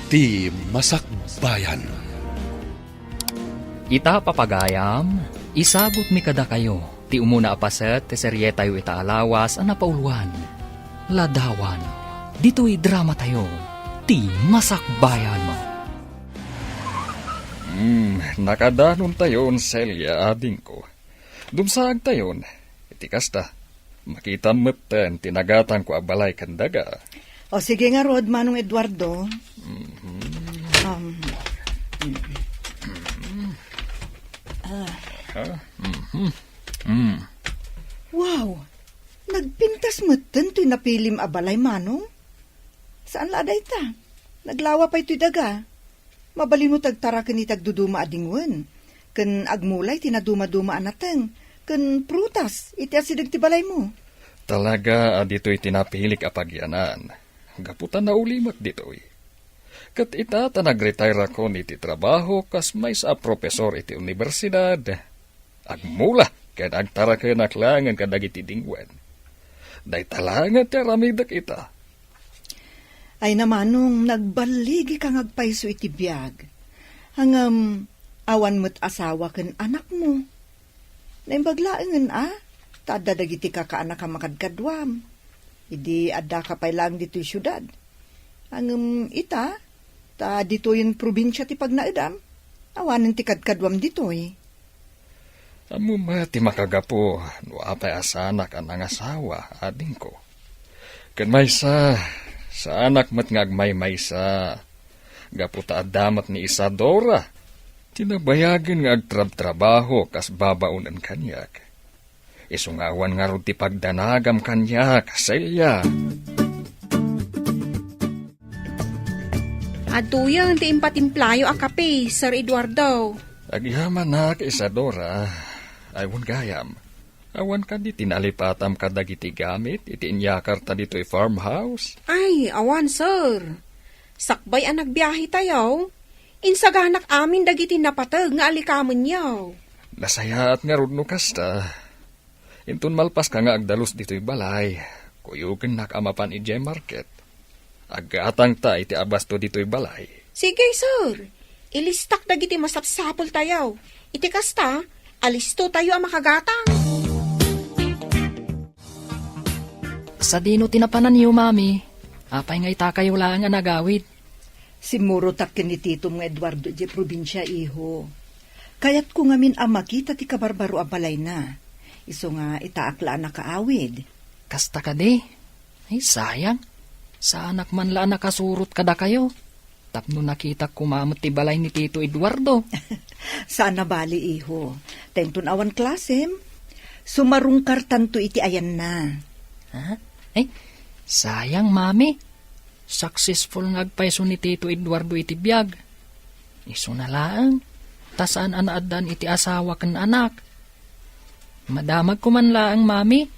Ti Masakbayan. Ita papagayam, isabot mi kada kayo, ti umuna apaset, ti serye tayo itaalawas, ang napauluan. Ladawan, dito'y drama tayo, ti Masakbayan mo. Nakadanon tayon, Celia, ading ko. Dumsaag tayon, iti kasta. Makita mo't tinagatan ko abalay kandaga. O sige nga, Rod, Manong Eduardo. Wow! Nagpintas mo to'y napilim abalay, Manong? Saan laday ta? Naglawa pa ito'y daga. Mabali mo tagtara kan itagduduma adingwen. Kan agmulay tinaduma-duma anateng. Kan prutas iti asidag ti balay mo. Talaga dito'y tinapilik apagyanan. Gaputan na ulimat dito'y. Kat itata nag-retire ako iti trabaho kas may sa profesor iti universidad. Agmula ken agtara ken naklangan kadag iti dingwen. Day talangan ti ramidak ita. Ay namanong nagbaligi kang agpaiso iti biyag. Hangam awan mo't asawa ken anak mo. Naimbaglaengen Tadadag iti kakaanak ka makadkadwam. Idi adda ka pay lang dito'y syudad. Hangam ita, ta dito yung probinsya ti pagnaedam. Awanin ti kadkadwam dito'y. Amo ti makagapo, no apay asanak ang nangasawa, ading ko. Ken maysa, sa anak mat ngagmay-maysa, gaputa adamat ni Isadora, tinabayagan nga agtrab-trabaho kas babaunan kanyak. Isungawan nga ron ti pagdanagam kanyak, Celia. Aduyang ti impatimplayo a kape, Sir Eduardo. Agyaman na kay Isadora, aywon gayam. Awan ka di tinalipatam ka dagiti gamit, iti inyakar ta dito'y farmhouse. Ay, awan, sir. Sakbay ang nagbiyahe tayo. Insaganak amin dagiti napatag nga alikaman yaw. Nasayaat nga rudno kasta. Intun malpas ka nga agdalos dito'y balay, kuyugan nakamapan ije market. Agatang ta iti abasto dito'y balay. Sige, sir. Ilistak dagiti masapsapol tayo. Iti kasta, alisto tayo ang makagatang. Sa dino tinapanan niyo, mami, apay nga ita kayo lang nga nagawid. Simuro takin ni Tito mga Eduardo di probinsya, iho. Kayat ko ngamin makita ti kabarbaro abalay na. Iso nga itaakla na kaawid. Kasta ka di. Ay, sayang. Sa anak man la nakasurot kada kayo. Tapno nakita kumamot ti balay ni Tito Eduardo. Sana bali, iho. Tentun awan klasem. Sumarungkar tanto iti ayan na. Ha? Ay, sayang, mami. Successful ngagpaiso ni Tito Eduardo iti biyag. Iso na lang. Tasaan anaadan iti asawa kan anak. Madamag ko man laang, mami.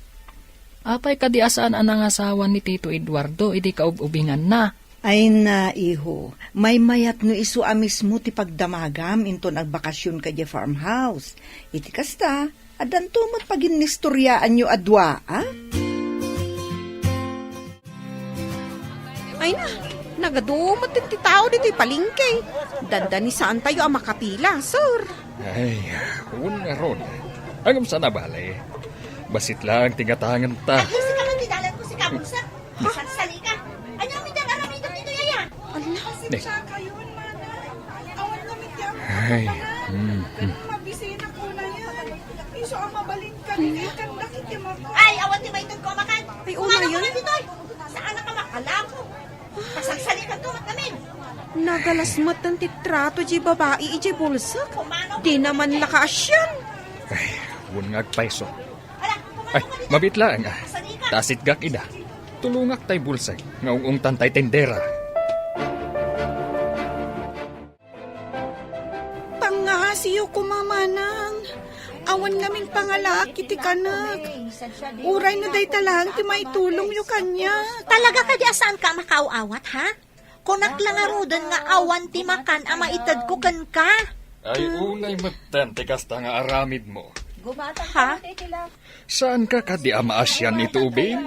Apay kadi asaan anang asawa ni Tito Eduardo, idi kaububingan na. Ay na, iho. May mayat no iso amis mo ti pagdamagam into nagbakasyon ka di farmhouse. Iti kasta, adan tumot pagin nistoryaan nyo adwa, Ay na, nagadumot din ti tao dito'y palingke. Dandani saan tayo ang makapila, sir. Ay, un nga ron. Hanggang sa nabali. Basit lang tigatangan ta. Ay, si kaman didalan ko si Kabunsa. Sansali ka. Anya mi dang aramid dito yayan. Nek. Ay, Mabisina ko na yan. Iso ang mabalin ka ni kan nakikimag. Ay, awan ti may tug ko makan. Ay, una Kumana ko yun. na dito. Saan na ka makalako? Pasagsali ka tumat namin. Nagalasmat ng titrato di babae iti bulsak. Kumano? Di naman lakaasyan. ay, un nga agpaiso. Ala, Ay, kumano ka dito? mabitlaan nga. Sali ka. Tasit gak ida. Tulungak tay bulsay. Nga ungungtan tay tendera. Pangasiyo kumamanang. Awan ngaming pangalaki ti kanak. Uray na day talang ti may tulong yu kanya. Talaga ka di asaan ka makaawat, ha? Kunak lang nga rodon nga awan ti makan ama itad ko kan ka. Ay, unay matan, ti kasta nga aramid mo. Ha? Saan ka kadi amaasyan ito, ubing?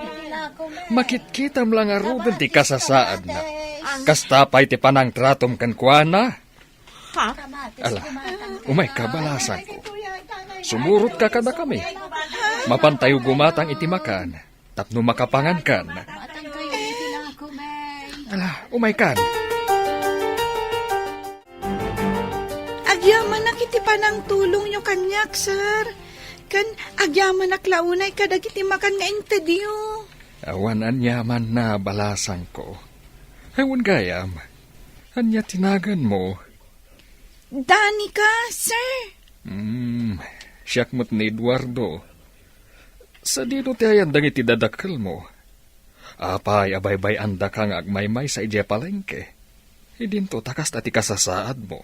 Makitkitam lang arudan ti kasasaan na. Kastapay ti panang tratom kan kuana. Ha? Ala, umay kabalasan ko. Sumurot ka kada kami. Mapantayo gumatang iti makan. Tapno makapangan kan. Ala, umay kan. Agyaman na kiti pa ng tulong nyo kanyak, sir. Kan agyaman na klaunay kadagiti makan nga intedyo. Awan anyaman na balasan ko. Ewan gayam. Anya tinagan mo. Danica, sir. Siyak mo't ni Eduardo. Sa dito tayan dang iti dadakkel mo. Apay abay-bay anda kang agmaymay sa ije palengke. Idinto takas ati kasasaad mo.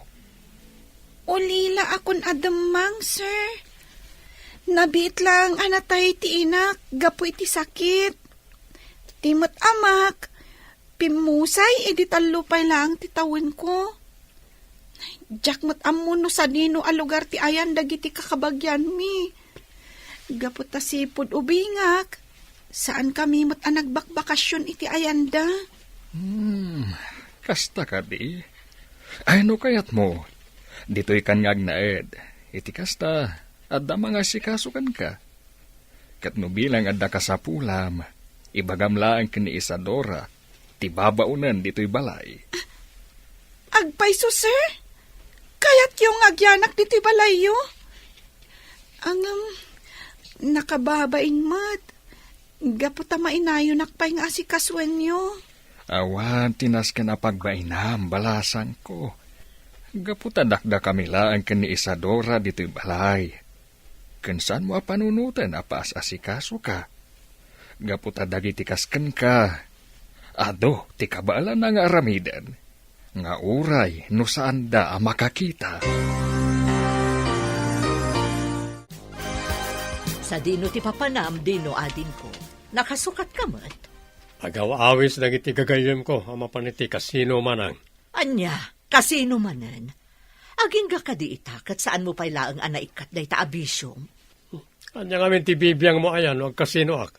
Ulila akon adamang, sir. Nabit lang anatay ti inak, gapu iti sakit. Timot amak, pimusay edi talupay lang titawin ko. Jak mat amuno sa dino a lugar ti ayan dagiti kakabagyan mi. Gapu ta sipod ubingak, saan kami mat a nagbakbakasyon iti ayanda? Kasta ka di. Ay no kayat mo. Dito'y kanyag na ed. Iti kasta, adda mga sikasukan ka. Katno bilang adda ka sa pulam, ibagamlaan ka ni Isadora, ti babaunan dito'y balay. Agpayso, sir? Kaya't yung agyanak dito'y balayo? Ang, nakababain mat. Gapu ta mainayo nakpay nga asikaswan nyo. Awan, tinas ka na pagbainam, balasan ko. Gaputa dakda kami laan ka ni Isadora dito'y balay. Kansan mo panunutan apas asikaso ka. Gaputa dagiti kasken ka. Ado, ti kabala na nga aramidan. Nga uray, no saan da makakita. Sa dino ti papanam, dino adin ko. Nakasukat ka man. Agaw-awis na iti gagayem ko, ama paniti kasino manang. Anya, kasino manan. Aging ga ka di itakat saan mo pay laang anaikat day ta abisyong. Anya ngamin ti bibiyang mo ayan, wag kasino ak.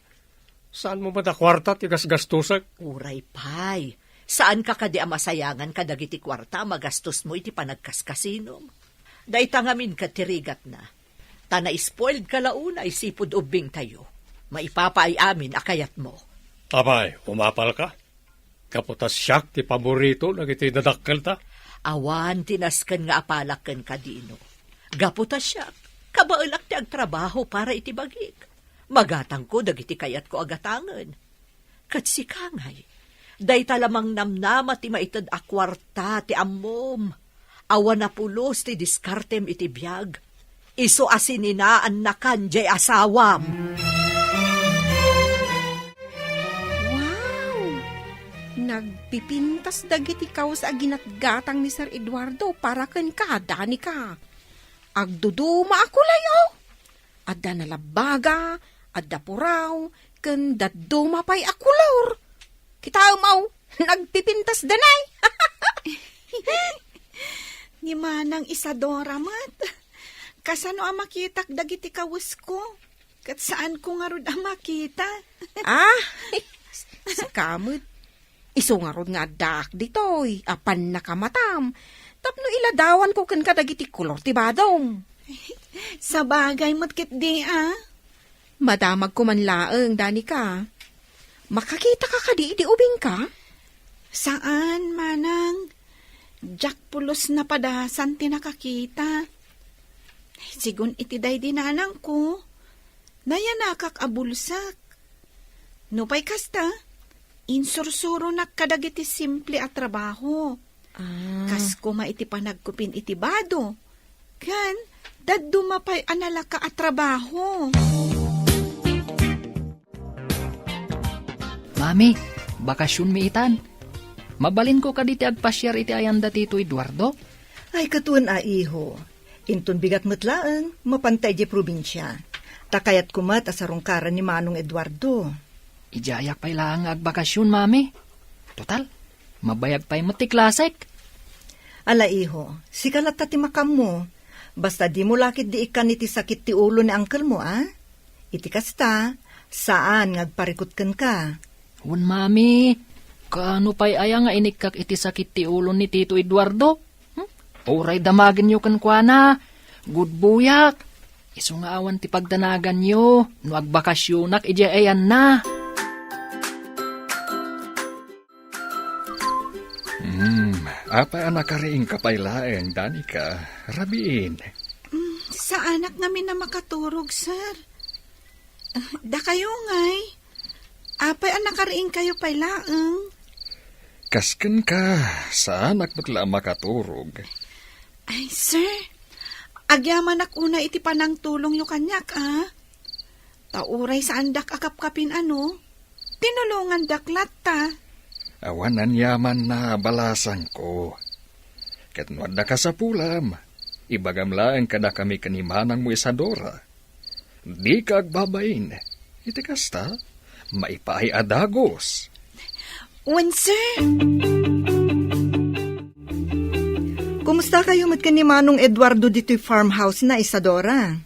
Saan mo ba ta kwarta ti gasgastusak? Uray pay. Saan ka kadi amasayangan kadagiti kwarta magastos mo iti panagkaskasinom? Day tangamin ka tirigat na. Ta na-spoiled ka launa isipod ubing tayo. Maipapaay amin akayat mo. Abay, umapal ka. Kaputas siyak ti paborito nagiti dadakkel ta. Awan tinasken nga apalaken kadino. Gaputa siya, kabaalak ti agtrabaho para iti bagik. Magatang ko dagiti kayat ko agatangan. Kat si Kangay, day talamang namnama ti maitad akwarta ti ammom. Awan na pulos ti diskartem iti biyag. Iso asininaan na kanjay asawam. Nagpipintas dagiti kaos a ginatgatang ni Sir Eduardo para ken ka, Danica. Agduduma ako layo. Adda nalabaga, adda puraw, ken daduma pay akulor. Kita umaw, nagpipintas danay. Ni manang Isadora mat. Kasano ang makitak dagiti kawas ko? Kat saan ko nga rod ang makita? Si kamot. Iso nga rod nga dak ditoy, apan nakamatam. Tapno iladawan ko ken kadagiti kulor ti badong. Sa bagay matkit di Madamag ko man laeng, Danica. Makakita ka kadi di ubing ka? Saan, manang? Jack pulos na padasan tinakakita. Sigun iti day dinanang ko. Nayanakak abulsak. Nupay kasta, insursuro nakadagiti simple at trabaho. Kas kuma iti panagkupin iti bado. Kan, dadumapay analaka at trabaho. Mami, bakasyon mi itan. Mabalin ko kaditi agpasyar iti ayanda tito Eduardo. Ay katun iho. Intun bigat matlaang, mapantay di probinsya. Takayat kumat asarungkaran ni Manong Eduardo. Ijayak pa'y lang agbakasyon, mami. Total, mabayag pa'y matiklasek. Ala iho, si kalat ti makam mo. Basta di mo lakit di ikan iti sakit ti ulo ni uncle mo, Iti kasta, saan ngagparikot ka? Wan, mami, kaano pa'y aya nga inikak iti sakit ti ulo ni Tito Eduardo? Oray damagin nyo kan kwa na. Good buyak. Isu nga awan ti pagdanagan nyo. No agbakasyonak, ije ayan na. Apa anak kariing kapailaeng, Danica? Rabiin. Sa anak namin na makaturog, sir. Da kayo ngay. Apay anak kariing kayo pailaeng. Kasken ka, sa anak batla makaturog. Ay, sir. Agyaman una iti panang tulong yung kanyak, Tauray sa andak akap-kapin tinulungan daklat ta. Awanan yaman na balasan ko. Katnuad da ka sa pulam, ibagam laeng kada kami kanimanang mo Isadora. Di ka agbabain, iti kasta, maipaay adagos. Wen, sir. Kumusta kayo mat ni Manong Eduardo dito'y farmhouse na, Isadora?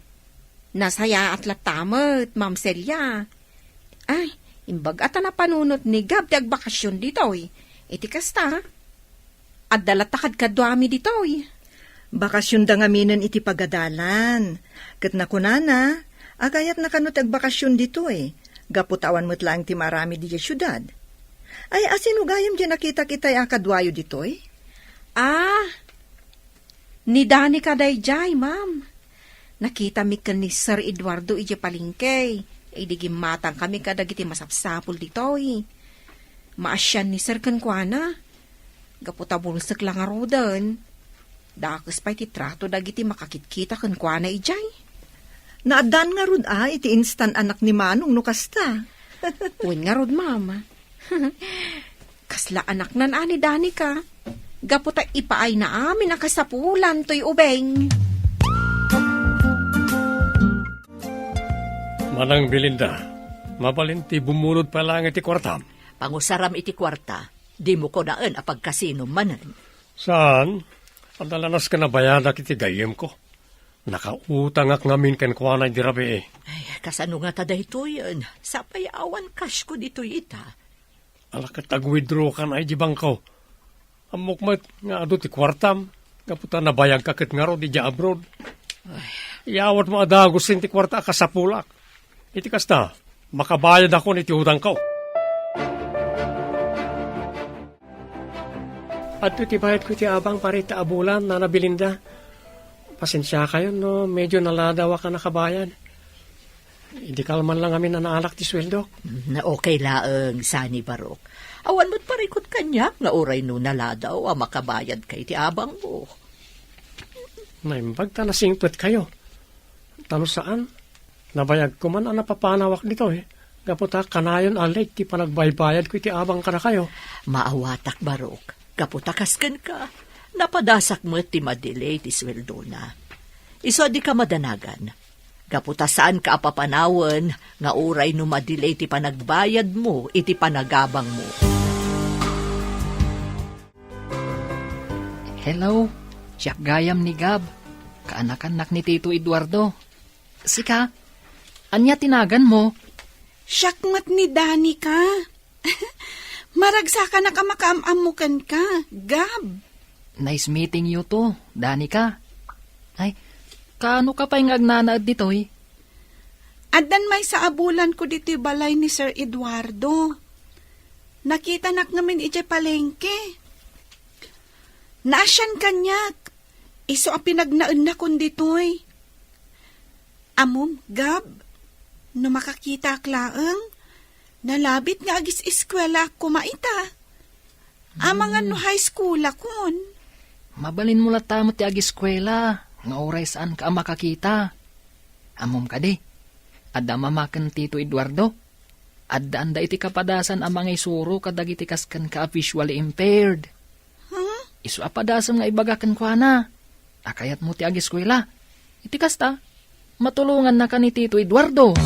Nasaya at latamat, Ma'am Celia. Ay, imbag ata na panunot ni Gab ti agbakasyon ditoy. Iti kasta, at dalatakad kadwami ditoy. Bakasyon da ngaminan iti pagadalan. Kat nakunana, agayat na kanot agbakasyon dito Gaputawan mo't lang ti marami di syudad. Ay, asino gayam dyan nakita kita'y akadwayo dito Ni Danica dayjay, ma'am. Nakita mi kan ni Sir Eduardo ije palingkay. Idigim matang kami kadagiti masapsapul ditoy. Maasyan ni Sir kankwana. Gaputabulsek lang arodan. Dakes pa iti trato dagiti makakitkita kankwana ijay. Naadan nga rod iti instant anak ni Manong no kasta. Uwin nga rod, ma'am. Kasla anak nan ani Danica. Gaputa ipaay na amin nakasapulan to'y ubeng. Manang Belinda, mabalinti bumulod pa lang iti kwartam. Pangusaram iti kwarta, di mo ko naan apagkasino manan. Saan? Ang dalanas ka na bayadak iti gayem ko. Nakautangak ngamin ken kuanay di rabi Ay, kasano nga tada ito yun? Sa payawan cash ko dito ita. Alakat ag-withdraw ka na ijibang ko. Amukmat nga ado ti kwartam. Kaputa nabayag kakit nga ro di ja abroad. Iawat mo adagos ti kwarta kasapulak. Iti kasta, makabayad ako niti utang ko. At iti bayad ko ti abang parita abulan na nabilinda. Pasensya kayo, no? Medyo naladawa ka nakabayad. Hindi kalman lang amin na naalak ti sweldo. Na okay laeng, Sani Barok. Awan mo't parikot kanya, nga oray no naladaw, makabayad kay ti abang mo. Naimbag ta nasingpet kayo. Talo saan? Nabayag ko man ang napapanawak nito Gaputa kanayon alay ti panagbaybayad ko iti abang ka na kayo. Maawatak, Barok. Kaputakas ka. Napadasak mo ti madelay ti sweldo na. Iso di ka madanagan. Gaputa saan ka apapanawan nga oray no madelay ti panagbayad mo iti panagabang mo. Hello, siyak gayam ni Gab. Kaanak-anak ni Tito Eduardo. Sika, anya tinagan mo? Syakmat ni Danica. Maragsa ka na ka makaamamukan ka, Gab. Nice meeting you to, Danica. Ay, kaano ka pa'y agnanaad ditoy? Adan may sa abulan ko dito'y balay ni Sir Eduardo. Nakita nak namin ije palengke. Naasyan kanyak. Iso ang pinagnaan na kun dito'y. Amom, Gab, no makakita klaang, nalabit nga agis eskwela kumaita. Amangan no high school akon. Mabalin mo latamo ti agiskwela, nga oray saan ka makakita. Amom ka di, adda mamakan Tito Eduardo. Adda anda iti kapadasan amang isuro kadagiti kaskan ka visually impaired. Isu apadasan nga ibagakan kwa na. Akayat mo ti agiskwela. Iti kasta, matulungan na ka ni Tito Eduardo.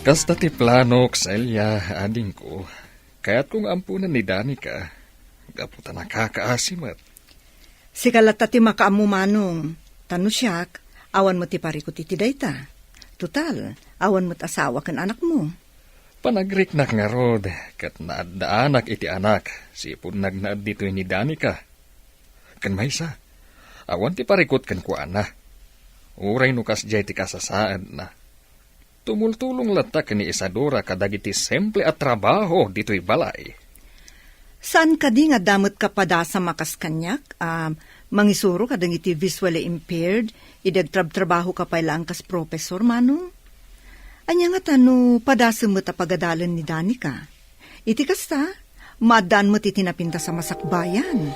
Kasta ti plano, Celia, ading ko. Kaya't kung ampunan ni Danica, gaputa nakakaasimat. Si kalata ti makaamu manong, tano siyak, awan mo ti parikot iti dayta. Total, awan mo't asawa kan anak mo. Panagriknak nga rod, kat naadaanak iti anak, sipod nagnaad dito ni Danica. Kan maysa, awan ti parikot kan kuana. Uray nukas jay ti kasasaan na. Tumultulong latak ni Isadora kadagiti simple at trabaho dito'y balay. Saan ka di nga damot ka pada sa makas kanyak? Mangisuro ka iti visually impaired, idagtrab-trabaho ka pa ilang kas professor, manong? Anya nga tano, padasa mo tapagadalan ni Danica. Iti kasta, madaan mo titinapinta sa masakbayan.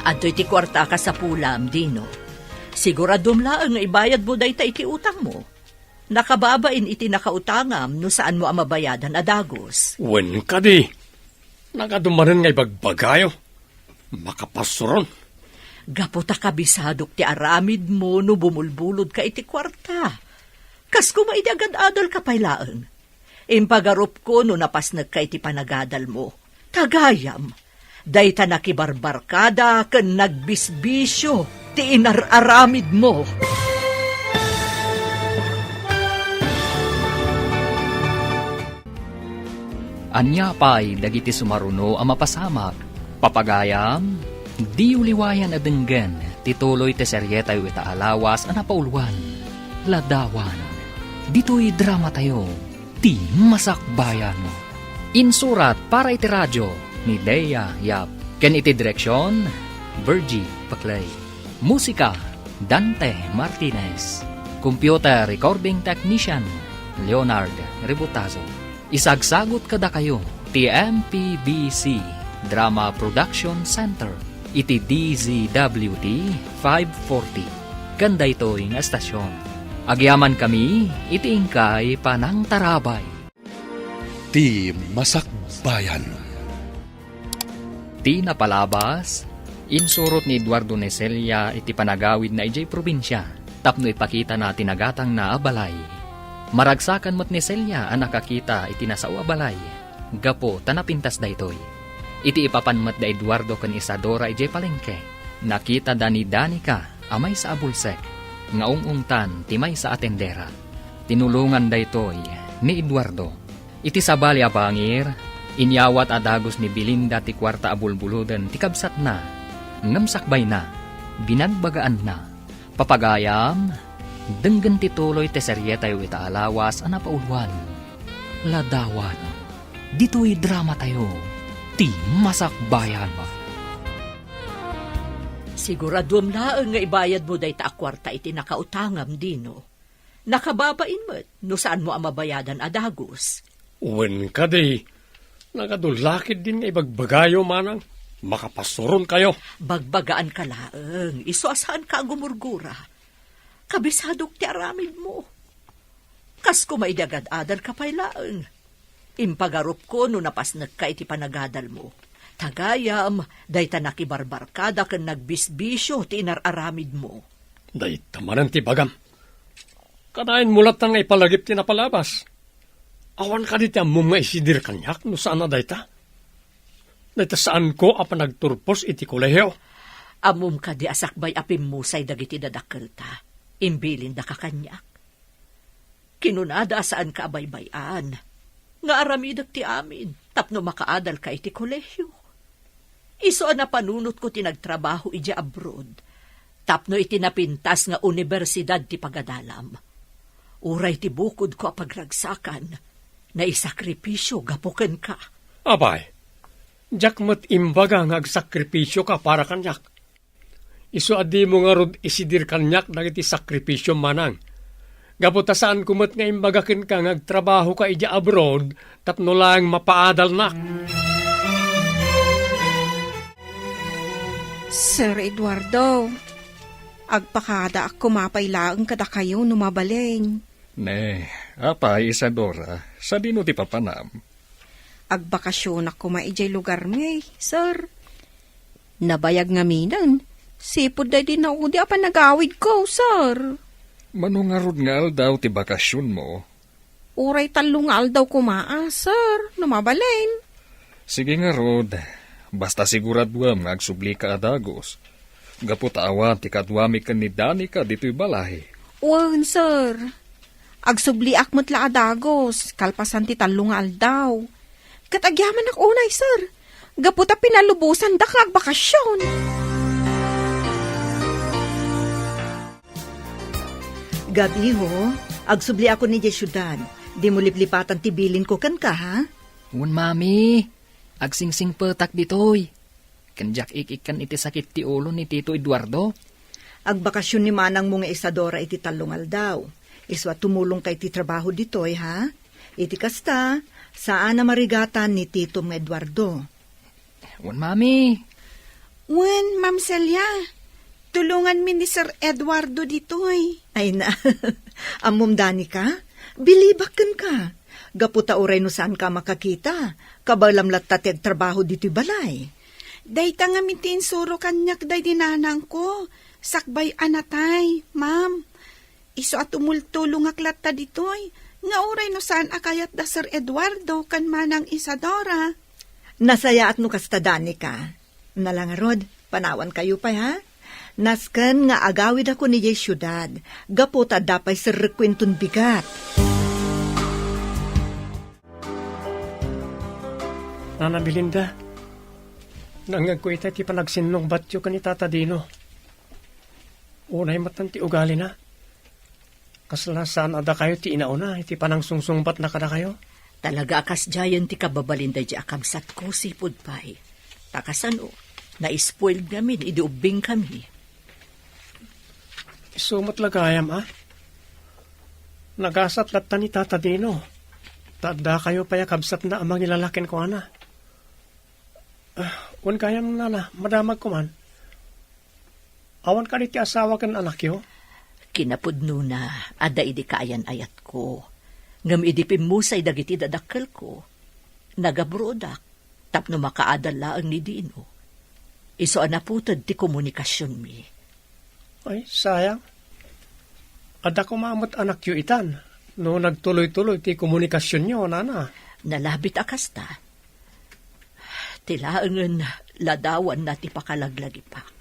Adto iti kwarta ka sa pulam, Dino. Siguradom laang nga ibayad mo dayta iti utang mo. Nakababain iti nakautangam no saan mo amabayadan adagos. Wen ka di. Nakadumanan nga ibagbagayo. Makapasuron. Gaputa kabisadok ti aramid mo no bumulbulod ka iti kwarta. Kas kumaidi agad adal ka pailaan. Impagarup ko no napasnag ka iti panagadal mo. Tagayam. Dayta nakibarbarkada ken nagbisbisyo ti inararamid mo. Anya pa'y dagiti sumaruno ang mapasamak. Papagayam, di uliwayan adenggen, tituloy te seryeta yu ita alawas ang napauluan. Ladawan, dito'y drama tayo, ti masakbayan. Insurat para iti radyo ni Lea Yap. Ken iti direksyon, Virgie Paclay. Musika, Dante Martinez. Computer recording technician, Leonard Rebutazo. Isagsagot kada kayo, TMPBC Drama Production Center, iti DZWD 540. Ganda ito yung estasyon. Agyaman kami, iti ingkay panang tarabay. Ti Masakbayan. Ti napalabas, insurot ni Eduardo Neselia iti panagawid na ijay probinsya, tapno ipakita na tinagatang na abalay. Maragsakan mo't ni Celia ang nakakita iti nasao abalay. Gapo tanapintas daytoy. Iti ipapanmat da Eduardo kan Isadora ijay palengke. Nakita da ni Danica amay sa abulsek. Ngaungungtan timay sa atendera. Tinulungan daytoy ni Eduardo. Iti sabali abangir, inyawat adagos ni Belinda ti kwarta abulbuludan ti kabsat na. Ngamsakbay na, binagbagaan na. Papagayam, denggan tituloy te seryeta yu ita alawas ang napauluan. Ladawan, dito'y drama tayo, ti masakbayan. Siguradom laang nga ibayad mo dayta akwarta iti nakautangam, Dino. Nakababain mo't no saan mo amabayadan adagos. Wen ka di. Nakadulakid din nga ibagbagayo manang. Makapasuron kayo. Bagbagaan ka laang, iso asahan ka gumurgura. Kabisadok ti aramid mo. Kas kumaidagad-adal ka pailaan. Impagarup ko no napasnag ka iti panagadal mo. Tagayam, dayta nakibarbarkada ken nagbisbisyo ti inararamid mo. Dayta manan ti bagam. Kanain mulat nga ipalagip ti napalabas. Awan ka diti amum nga isidir kanyak no saan na dayta. Dayta saan ko apa nagturpos iti kolehiyo. Amum ka di asakbay apim musay dagiti dadakkel ta. Imbilin da ka kanyak. Kinunada saan ka abaybayan. Nga aramidak ti amin, tapno makaadal ka iti kolehiyo. Iso na panunot ko tinagtrabaho iti abroad. Tapno iti napintas nga universidad ti pagadalam. Uray ti bukod ko apagragsakan, na isakripisyo gapuken ka. Abay, jak mat imbaga nga agsakripisyo ka para kanyak. Iso adi mo nga rod isidir kanyak dagiti sakripisyo manang. Gaputasaan kumat nga imbagakin ka ngagtrabaho ka ija abroad tapno lang mapaadal na. Sir Eduardo, agpakada ako mapailaang kada kayo numabaleng. Ne, apay Isadora, sa dino ti papanam. Agbakasyon ako maijay lugar may, sir. Nabayag nga minan, sipod da din ako di apa nagawid ko, sir. Manungarod nga daw ti bakasyon mo. Uray talungal daw kumaa, sir, numabaleng. Sige nga rod, Basta siguraduam nga agsubli ka adagos. Gapot awan ti kadwami ken ni Danica dito'y balay. Wan, sir. Agsubli akmat la adagos, kalpasan ti talong aldaw. Katagyaman ak unay, sir. Gaputa pinalubusan dak nga agbakasyon. Gabi ho, agsubli ako ni syudad. Di mo liplipatan tibilin ko kan ka, ha? Un mami, agsingsing petak ditoy. Kanjak ikikan iti sakit ti ulo ni Tito Eduardo. Agbakasyon ni manang mo nga Isadora iti talungal daw. Iswa tumulong kay ti trabaho ditoy, ha? Iti kasta, saan na marigatan ni Tito Eduardo? Un mami, Wen, Ma'am Celia, tulungan mi ni Sir Eduardo ditoy. Ay na, amom Danica, bilibakan ka. Gaputa uray no saan ka makakita. Kabalamlat tateg trabaho dito'y balay. Dayta nga mitin suro kanyak day dinanang ko. Sakbay anatay, ma'am. Iso at umultulong aklat ta ditoy. Nga uray no saan akayat da Sir Eduardo kan manang Isadora. Nasaya at no kasta Danica. Nalangarod, panawan kayo pa, ha? Nasken nga agawid ako ni syudad. Gaputa dapay sir rekwentun bigat. Nana Belinda, nangagkuita ti panagsinlong batyo ka ni Tata Dino. Unay matan ti ugali na. Kaslasaan ada kayo ti inauna, iti panang sungsungbat na kada kayo. Talaga akas jayan ti kababalinda di akabsat ko sipod pa'y. Takasano, na-spoiled namin, idiubing kami. Isumot lagayam, ah. Nagasat latta ni Tata Dino. Tada kayo paya kabsat na amang ilalakin ko, ana. Wan kayam nana, madamag ko man. Awan ka ti asawa kan anak yo? Kinapudno na, ada idi kaayan ayat ko. Ngam idipim mo sa idagiti dadakkel ko. Nagabrodak, tapno makaadala ang ni Dino. Iso anaputad ti komunikasyon mi. Ay, sayang. Ada ko maamot anak yo itan. No nagtuloy-tuloy ti komunikasyon nyo, nana. Nalabit akasta. Tilaangan ladawan na ti pakalaglagipak.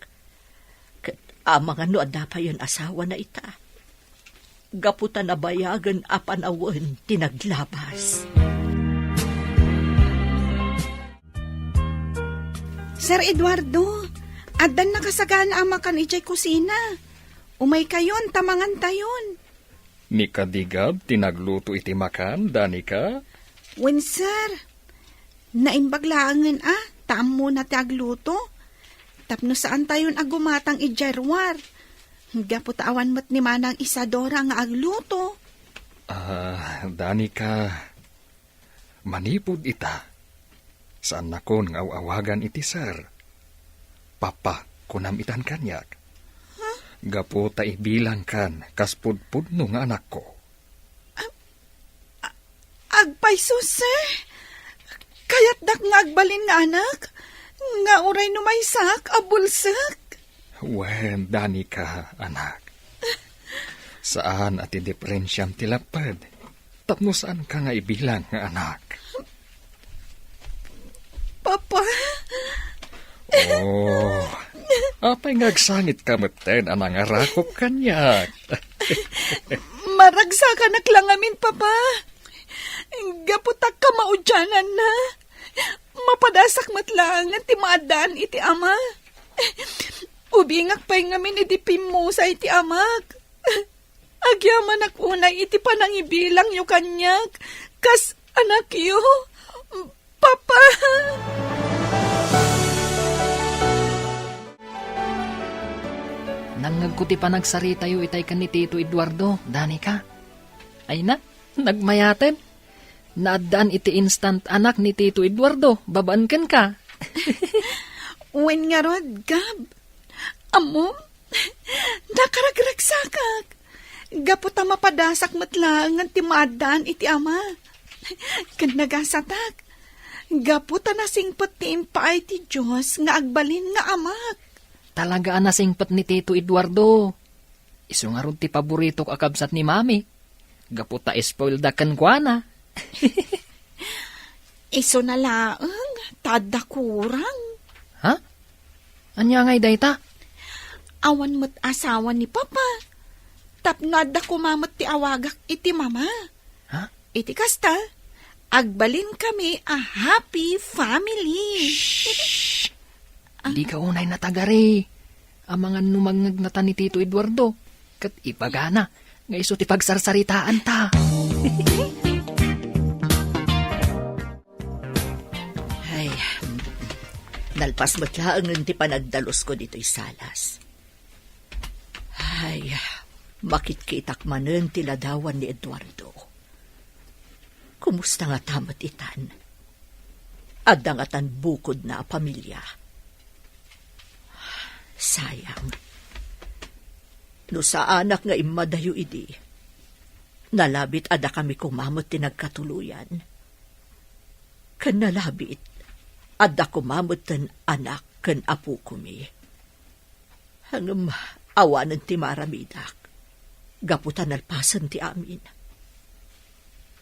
Kat amang ano ada pa yun asawa na ita. Gaputan na bayagan apan awan tinaglabas. Sir Eduardo, adan nakasagana ang makan ijay kusina. Umay kayon, tamangan tayon. Ni kadigab tinagluto iti makan, Danica? Wen, sir, naimbaglaangan tamo na ti agluto. Tapno saan tayon agumatang ijarwar. Gapot awan mat ni manang Isadora nga agluto. Danica, manipod ita. Saan na kon nga awagan iti sir? Papa, kunam itan kanyak. Gapo ta ibilang kan, kaspudpudno nga anak ko. Agpayso, sir. Kaya't dak nga agbalin nga anak. Nga uray numaysak, abulsak. Wen, Danica, anak. Saan at indiferensyam tilapad? Tapno saan ka nga ibilang nga anak? Papa. Oh, apay ngagsangit ka maten anang arakop kanyak. Maragsakan lang amin, Papa. Gaputak ka maudyanan na. Mapadasak matlang at timadan iti ama. Ubingak pa'y ngamin iti pimusa iti amak. Agyaman ak unay iti panangibilang yu kanyak. Kas anak yu. Papa. nangagkuti pa nagsarita yu itay kan ni Tito Eduardo, Danica. Ay na, nagmayaten. Naadaan iti instant anak ni Tito Eduardo, babaan kan ka. Wen nga rod, Gab. Amom, nakaragragsakak. Gaputa mapadasak matlang ang timadaan iti ama. Kan nagasatak. Gaputa nasingpot ti impaay ti Diyos nga agbalin nga amak. Talaga nasingpat ni Tito Eduardo. Isu nga ron ti paborito kakabsat ni Mami. Gaputa spoiled kan kwa na. Iso na laang, tada kurang. Anya ngay dayta? Awan mo't asawa ni Papa. Tapnad ako mamot ti awagak iti mama. Ha? Iti kasta, agbalin kami a happy family. Di ka unay natagari. Ang mga numangag na ta ni Tito Eduardo. Kat ipagana. Nga iso ti pagsarsaritaan ta. Ay, nalpas mo't laang nun ti panagdalos ko dito'y salas. Ay, makitkitak manen ti ladawan ni Eduardo. Kumusta nga tamat itan? Adangatan bukod na a pamilya. Sayang. No sa anak nga imadayo idi, nalabit ada kami kumamot ti nagkatuluyan. Kan nalabit, ada kumamot ten anak kan apu kumi. Hangam awanan ti maramidak, gaputan alpasan ti amin.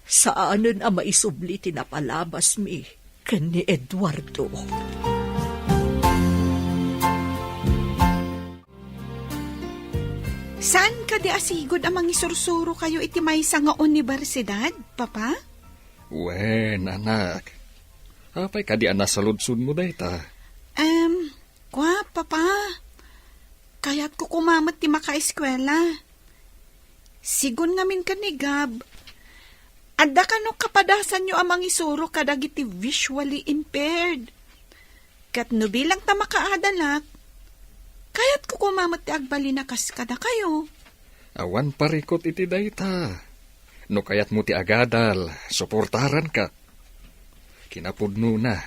Saanan ang maisubli ti napalabas mi kan ni Eduardo. Saan ka di asigod amang isursuro kayo iti maysa nga universidad, Papa? Wen, anak. Apay ka di nasaludsud mo dayta? Papa. Kaya't ko kumamat ti makaeskwela. Sigun ngamin ka ni Gab. Adda ka no kapadasan nyo amang isuro kadagiti visually impaired. Kat no bilang ta makaadalak, kaya't ko kumamat ti agbali na kaskada kayo. Awan parikot iti dayta. No kayat mo ti agadal, suportaran ka. Kinapudno na.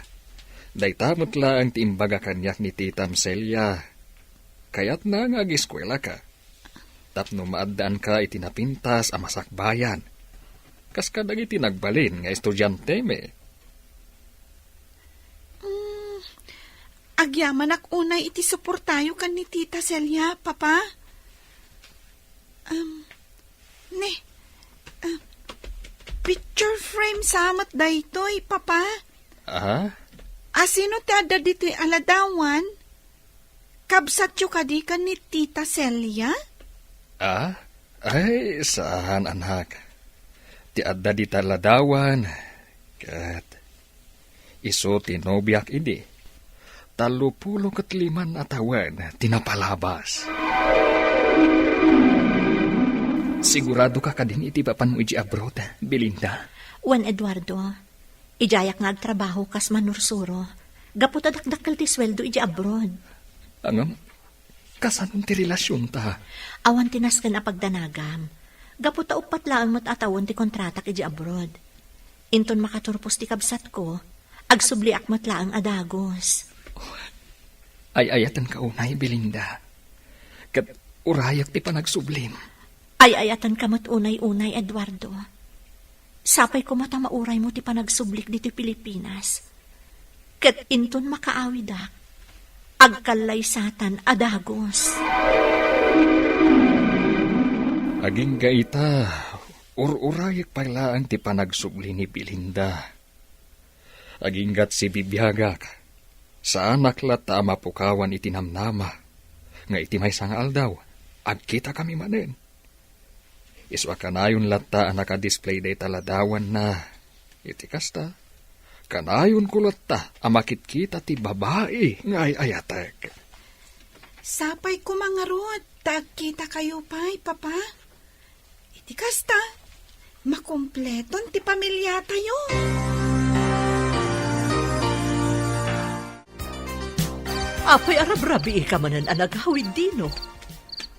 Dayta mutla ang tiimbaga kanyak ni Titam Celia. Kayat na nga agiskwela ka. Tapno maadaan ka itinapintas a masakbayan. Kas kadag itinagbalin nga estudyante me. Agyaman ak unay iti suportayo kan ni Tita Celia, Papa. Picture frame samat daytoy, Papa. Aha? Asino ti adda dito aladawan? Kabsat yu kadi kan ni Tita Celia? Ah? Ay, saan anak? Ti adda di taladawan. Kat, iso tinobyak idi. 35 atawan tinapalabas. Sigurado ka kadin iti papan mo iji abroad, Belinda? Juan Eduardo, ijayak nga agtrabaho kas manursuro. Gaputa dakdakkel ti sweldo iji abroad. Angam, kasanong ti relasyon ta? Awan tinasken a pagdanagam. Gaputa upat laang mo't atawon ti kontratak iji abroad. Inton makaturpos ti kabsat ko, agsubli akmat laang adagos. Ay ayatan ka unay, Belinda. Kat urayak ti panagsublim. Ay ayatan kamot unay-unay, Eduardo. Sapay ko mata mauray mo ti panagsublik dito Pilipinas. Kat inton makaawidak, agkalay satan adagos. Aging gaita, urayak pala ang ti panagsubli ni Belinda. Aginggat si bibiyagak, sa anak lata mapukawan itinamnama, nga iti may sangal daw, agkita kami manen. Iswa kanayon lata ang nakadisplay day taladawan na, iti kasta, kanayon ko lata amakit kita ti babae nga ay ayatek. Sapay ko mga rod, tagkita kayo pa'y, Papa. Iti kasta, makumpleton ti pamilya tayo. Apay arabrabi ka manan anagawid dino.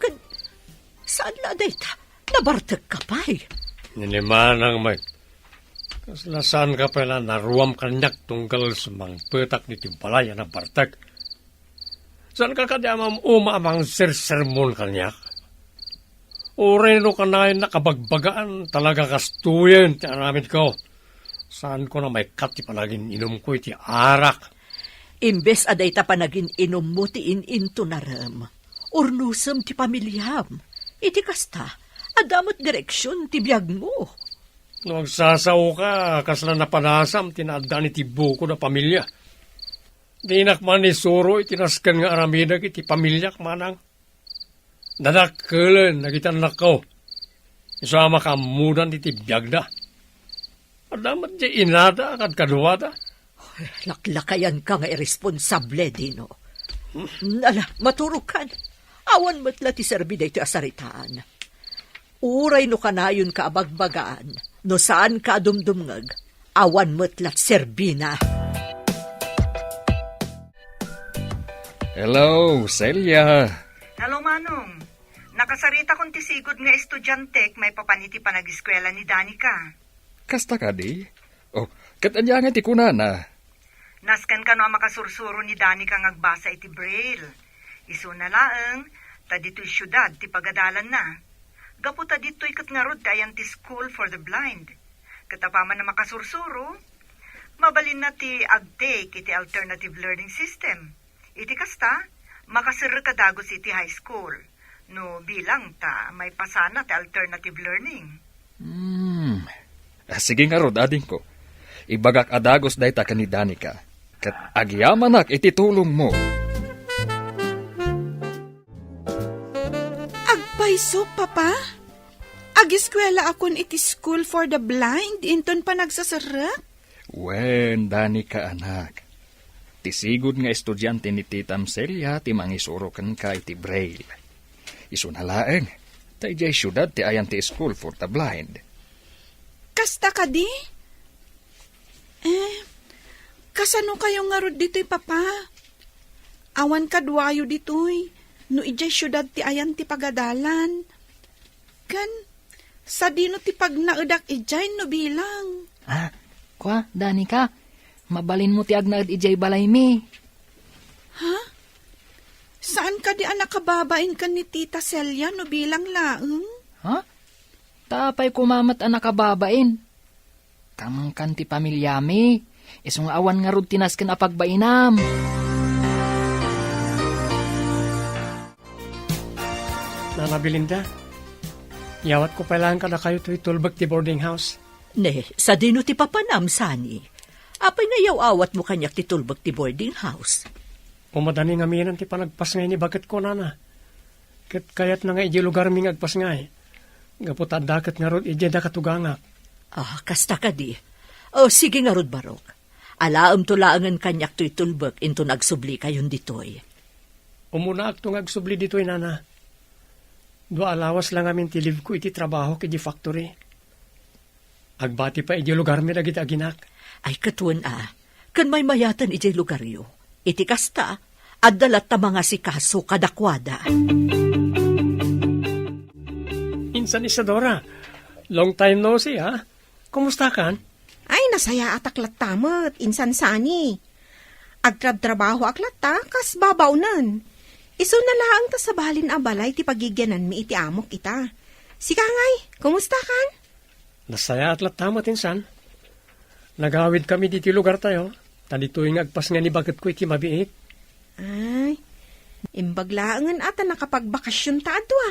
Kan, saan la dayta? Nabartag ka pa'y. Ninimanang may. Kaslasan ka pala naruam kanyak tunggal sa mga petak ni Timpalaya na bartag. Saan ka kadamam amang sermon kanyak? Ureno ka na nakabagbagaan talaga kastuyan ti aramid ko. Saan ko na may kati palagin inom ko iti arak. Imbes aday ta panagin inom mo ti ininto naram. Urnusam ti pamilyam. Iti kasta, adamot direksyon ti biyag mo. Nagsasaw ka, kasla napanasam, tinaadaan iti buko na pamilya. Di nakman ni Suro itinaskan nga aramidag iti pamilyak manang. Dadakkelan nagitan nakaw. Isama kamudan iti biyag da. Adamat di inada akad kaduwada. Laklakayan ka nga irresponsable, Dino. Ala, maturog kan. Awan matla ti serbida iti asaritaan. Uray no kanayon ka abagbagaan, no saan ka adumdumngag, awan matlat serbina. Hello, Celia. Hello, Manong. Nakasarita kong tisigod nga estudyante may papaniti pa nag-eskwela ni Danica. Kasta ka di? Oh, katanyang ti kunana. Naskan ka no ang makasursuro ni Danica ngagbasa iti Braille. Isu na laeng, ta dito'y syudad ti pagadalan na. Gapu ta dito'y kat nga rod ayan ti School for the Blind. Katapaman na makasursuro, mabalin na ti agtake iti alternative learning system. Iti kasta, makasir ka dagos iti high school. No bilang ta may pasana ti alternative learning. Sige nga rod, ading ko. Ibagak adagos day ta ni Danica. Kat agyamanak iti tulong mo. Agpayso, Papa? Agiskwela akon iti School for the Blind, inton pa nagsasarak? Wen, Danica anak. Tisigod nga estudyante ni Titam Celia ti mangisurokan ka iti Braille. Isunalaeng, ta ijay syudad ti ayan ti School for the Blind. Kasta ka di? Kasano kayo nga rod dito'y, Papa? Awan kadwayo dito'y, no ijay syudad ti ayan ti pagadalan. Kan, sa dino ti pagnaudak ijay no bilang. Kwa, Danica, mabalin mo ti agnaad ijay balay mi. Ha? Saan ka di anak kababain ka ni Tita Celia no bilang laeng? Ha? Tapay kumamat anak kababain. Kamang kanti pamilya mi. Isong awan nga rod tinasken a pagbainam. Nana Belinda, yawat ko pailangan ka na kayo to'y tulbag ti boarding house. Ne, sa dino ti papanam, Sani. Apay nga yaw awat mo kanyak ti tulbag ti boarding house. Pumadani nga minan ti panagpas ngay ni bakit ko, Nana. Kayat na nga iji lugar mi ngagpas ngay. Gaputan dakat nga rod iji da katugangak. Kasta ka di. Sige nga rod, Barok. Alaam tulaangan kanyak to'y tulbag into nagsubli kayon ditoy. Umuna ak to ngagsubli dito'y, Nana. Dua alawas lang amin ti live ko iti trabaho kiti factory. Agbati pa iti lugar mi dagiti aginak. Ay katuan kan may mayatan iti lugar yo. Iti kasta, adalat ta mga sikaso kadakwada. Insan Isadora, long time no see ha? Kumusta kan? Ay, nasaya at aklat tamat, insan Sani. Agtrab-trabaho aklat ta, kas babaw nan. Iso na lang ta sa balin abalay ti pagigyanan mi iti amok ita. Sika ngay, kumusta kan? Nasaya at latamat insan. Nagawid kami diti lugar tayo. Talito'y agpas nga ni bagat ko iti mabiit. Ay, imbaglaangan ata nakapagbakasyon ta adwa.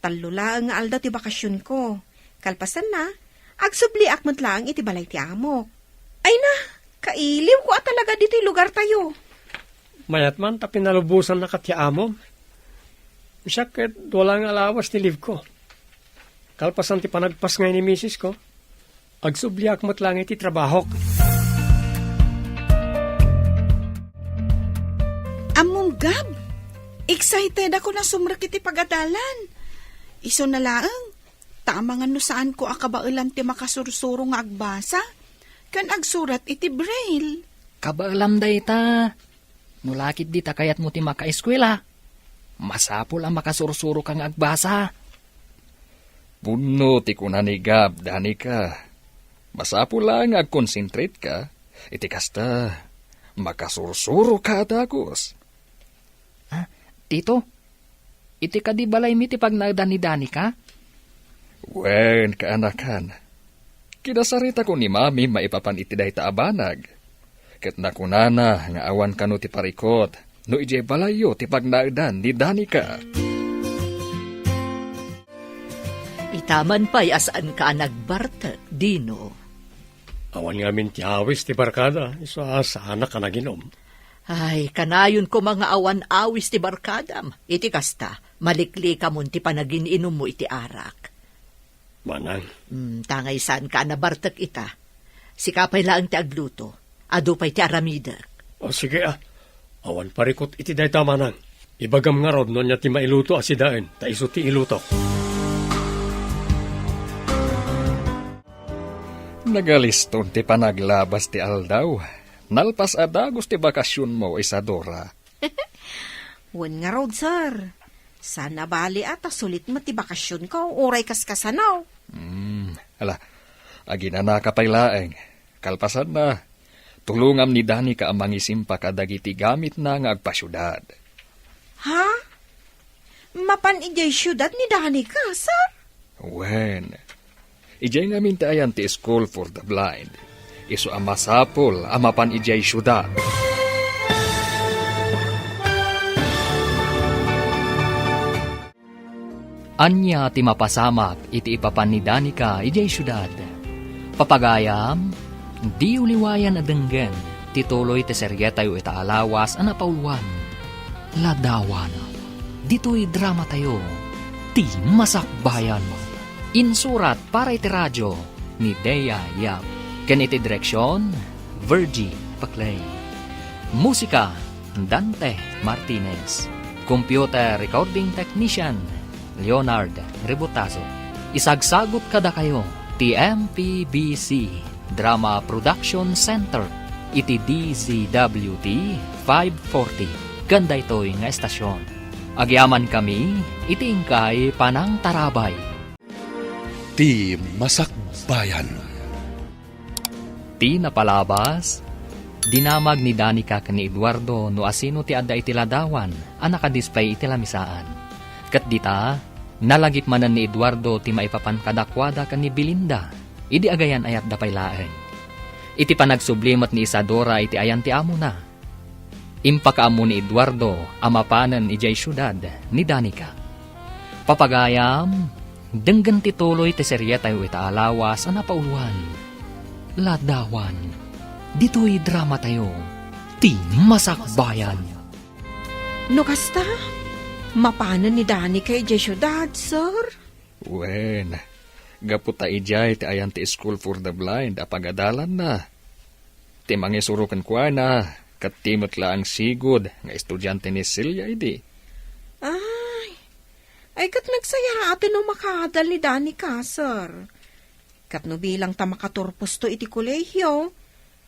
Talulaang nga alda ti bakasyon ko. Kalpasan na, agsubli akmat lang iti balay ti amok. Ay na, kailiw ko talaga dito lugar tayo. Mayat man, tapinalubusan na katyaamom. Siyak, wala nga alawas ni live ko. Kalpasan ti panagpas ngay ni misis ko. Agsubli akmat lang iti trabaho. Among Gab, excited ako na sumrak iti pagadalan. Iso na laeng, tama nga no saan ko akabailan ti makasursuro nga agbasa, kan agsurat iti Braille. Kabaalam day ta. Nulakit di ta kayat mo ti makaeskwela. Masapol ang makasursuro kang agbasa. Puno ti kunanigab, Danica. Masapol lang agkonsentrate ka. Iti kasta, makasursuro ka dagos. Tito, iti ka di balay mi ti pagnagda ni Danica? Wen, kaanakan. Kinasarita ko ni Mami maipapan iti day taabanag. Ket nakunana nga awan kano ti parikot, no ije balayo ti pagnagdan ni Danica. Itaman pa'y asaan ka nagbarta, Dino. Awan nga min ti awis ti barkada, iso sana ka naginom. Ay, kanayon ko mga awan awis ti barkadam. Iti kasta, malikli ka mon ti panagininom mo iti arak. Manang, Tangay saan ka nabartak ita. Sikapay lang ti agluto. Adupay ti aramidak. o sige awan parikot iti dayta manang. Ibagam nga rod no niya ti mailuto asidaen, ta iso ti iluto. Nagaliston ti panaglabas ti aldaw. Nalpas adagos ti bakasyon mo, Isadora. Wan nga road, sir. Sana bali ata sulit mo ti bakasyon ko. Uray kaskasanaw. Ala, agina na kapaylaeng. Kalpasan na. Tulungam ni Dani ka amang isimpa kadagiti gamit na nga agpasyudad. Ha? Mapan ijay syudad ni Dani ka, sir? Wen. Ijay ngamin ti ayan ti School for the Blind. Isu amasapol, amapan ijay syudad. Anya ti mapasamak iti ipapan ni Danica ijay syudad. Papagayam, di uliwayan adenggen, tituloy ti seryetayo ita alawas anapauluan. Ladawan, dito'y drama tayo, ti masakbayan. Insurat para iti radyo ni Dea Yap. Ken iti direksyon, Virgie Paclay. Musika, Dante Martinez. Computer recording technician, Leonard Rebutazo. Isagsagot kada kayo, TMPBC Drama Production Center, iti DZWT 540. Ganda ito'y nga estasyon. Agyaman kami, iti ingkay Panang Tarabay. Ti Masakbayan. Ti napalabas, dinamag ni Danica ni Eduardo no asino ti adda iti ladawan, nakadisplay iti lamisaan. Kat dita, nalagip manan ni Eduardo ti maipapan kadakwada ni Belinda, idi agayan ayat dapay laeng. Iti panagsublimat ni Isadora iti ayan ti amo na. Impakaamo ni Eduardo, amapanan ijay syudad ni Danica. Papagayam, denggan tituloy ti seryetayo ita alawas napauluan. Ladawan, dito'y drama tayo, ti masakbayan. No kasta? Mapanan ni Dani kay ijay syudad, sir? Wen. Gaputa ijay ti ayan ti School for the Blind apagadalan na. Ti mangisurukan kwa na, kat timot la ang sigod nga estudyante ni Celia idi. Ay kat nagsaya atin no makadal ni Dani ka, sir. Kat no bilang ta makaturpos to iti kolehyo,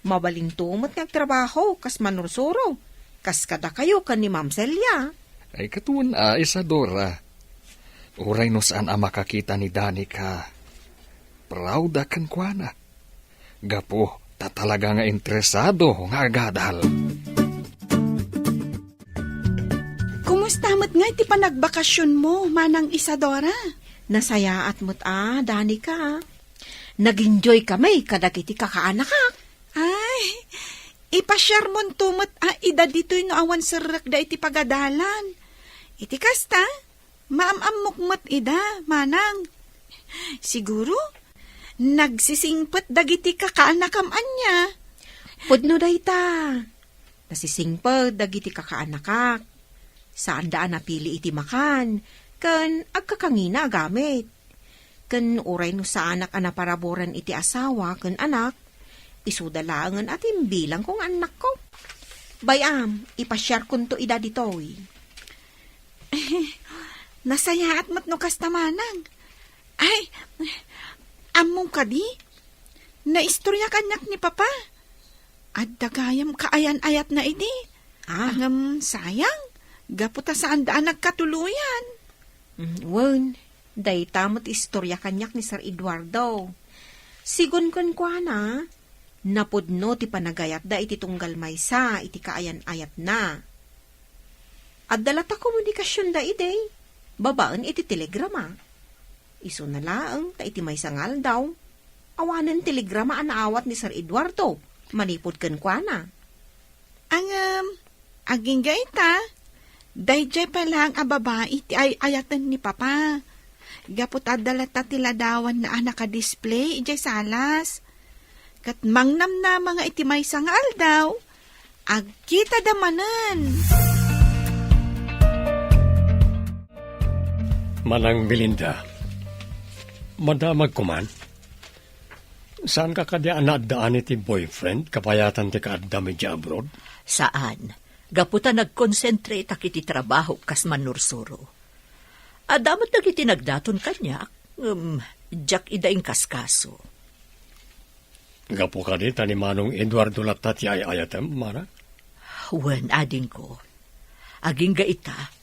mabalintumot nga trabaho kas manursuro, kas kada kayo kan ni Ma'am Celia. Ay katuan Isadora. Uray no saan makakita ni Danica. Proud akan kwa na. Gapo, tatalaga nga interesado nga agadal. Kumusta mo't nga iti panagbakasyon mo, Manang Isadora? Nasaya at mo't Danica. Nag-enjoy kami kadagiti kakaanak ka. Ay, ipasyar mon tumot ida dito'y no awan sarak da iti pagadalan. Iti kasta, maamamukmat ida, Manang. Siguro, nagsisingpet dagiti kakaanak anya. Pudno dayta. Nasisingpet dagiti kakaanak. Saan daan napili iti makan, kan agkakangina gamit. Kan uray no sa anak anaparaboran iti asawa, kan anak, isudalangan atin bilang kong anak ko. Bayam, ipasyar kun to ida ditoy. Nasaya at matno kasta, Manang. Ay, among kadi, naistorya kanyak ni Papa. At dagayam kaayan-ayat na idi. Angam sayang, gaputa saan daan nagkatuluyan. Wen, day tamot istorya kanyak ni Sir Eduardo. Sigun kun kwa na, napudno ti panagayat da iti tunggal maysa, iti kaayan-ayat na. At dalata komunikasyon da ide, babaan iti telegrama. Iso na laang, ta iti maysa ngal daw. Awanan telegrama anaawat ni Sir Eduardo, manipod kun kwa na. Aging gaita, dayjay pa lang babae ti ayatan ni Papa. Gapot adalata tiladawan na nakadisplay ijay salas. Kat mangnam na mga iti may sangal daw, Agkita damanan. Manang Melinda, madamag ko man. Saan ka kadya anadaan iti boyfriend, kapayatan ti kaadda medya abroad? Saan? Gaputa nag-concentrate akiti trabaho kas manursuro. Adamat nagiti nagdaton kanya, jak idaing kaskaso. Gapo ka di, tani Manong Eduardo latat ti ayayatem, mana? Wen, ading ko. Aging gaita,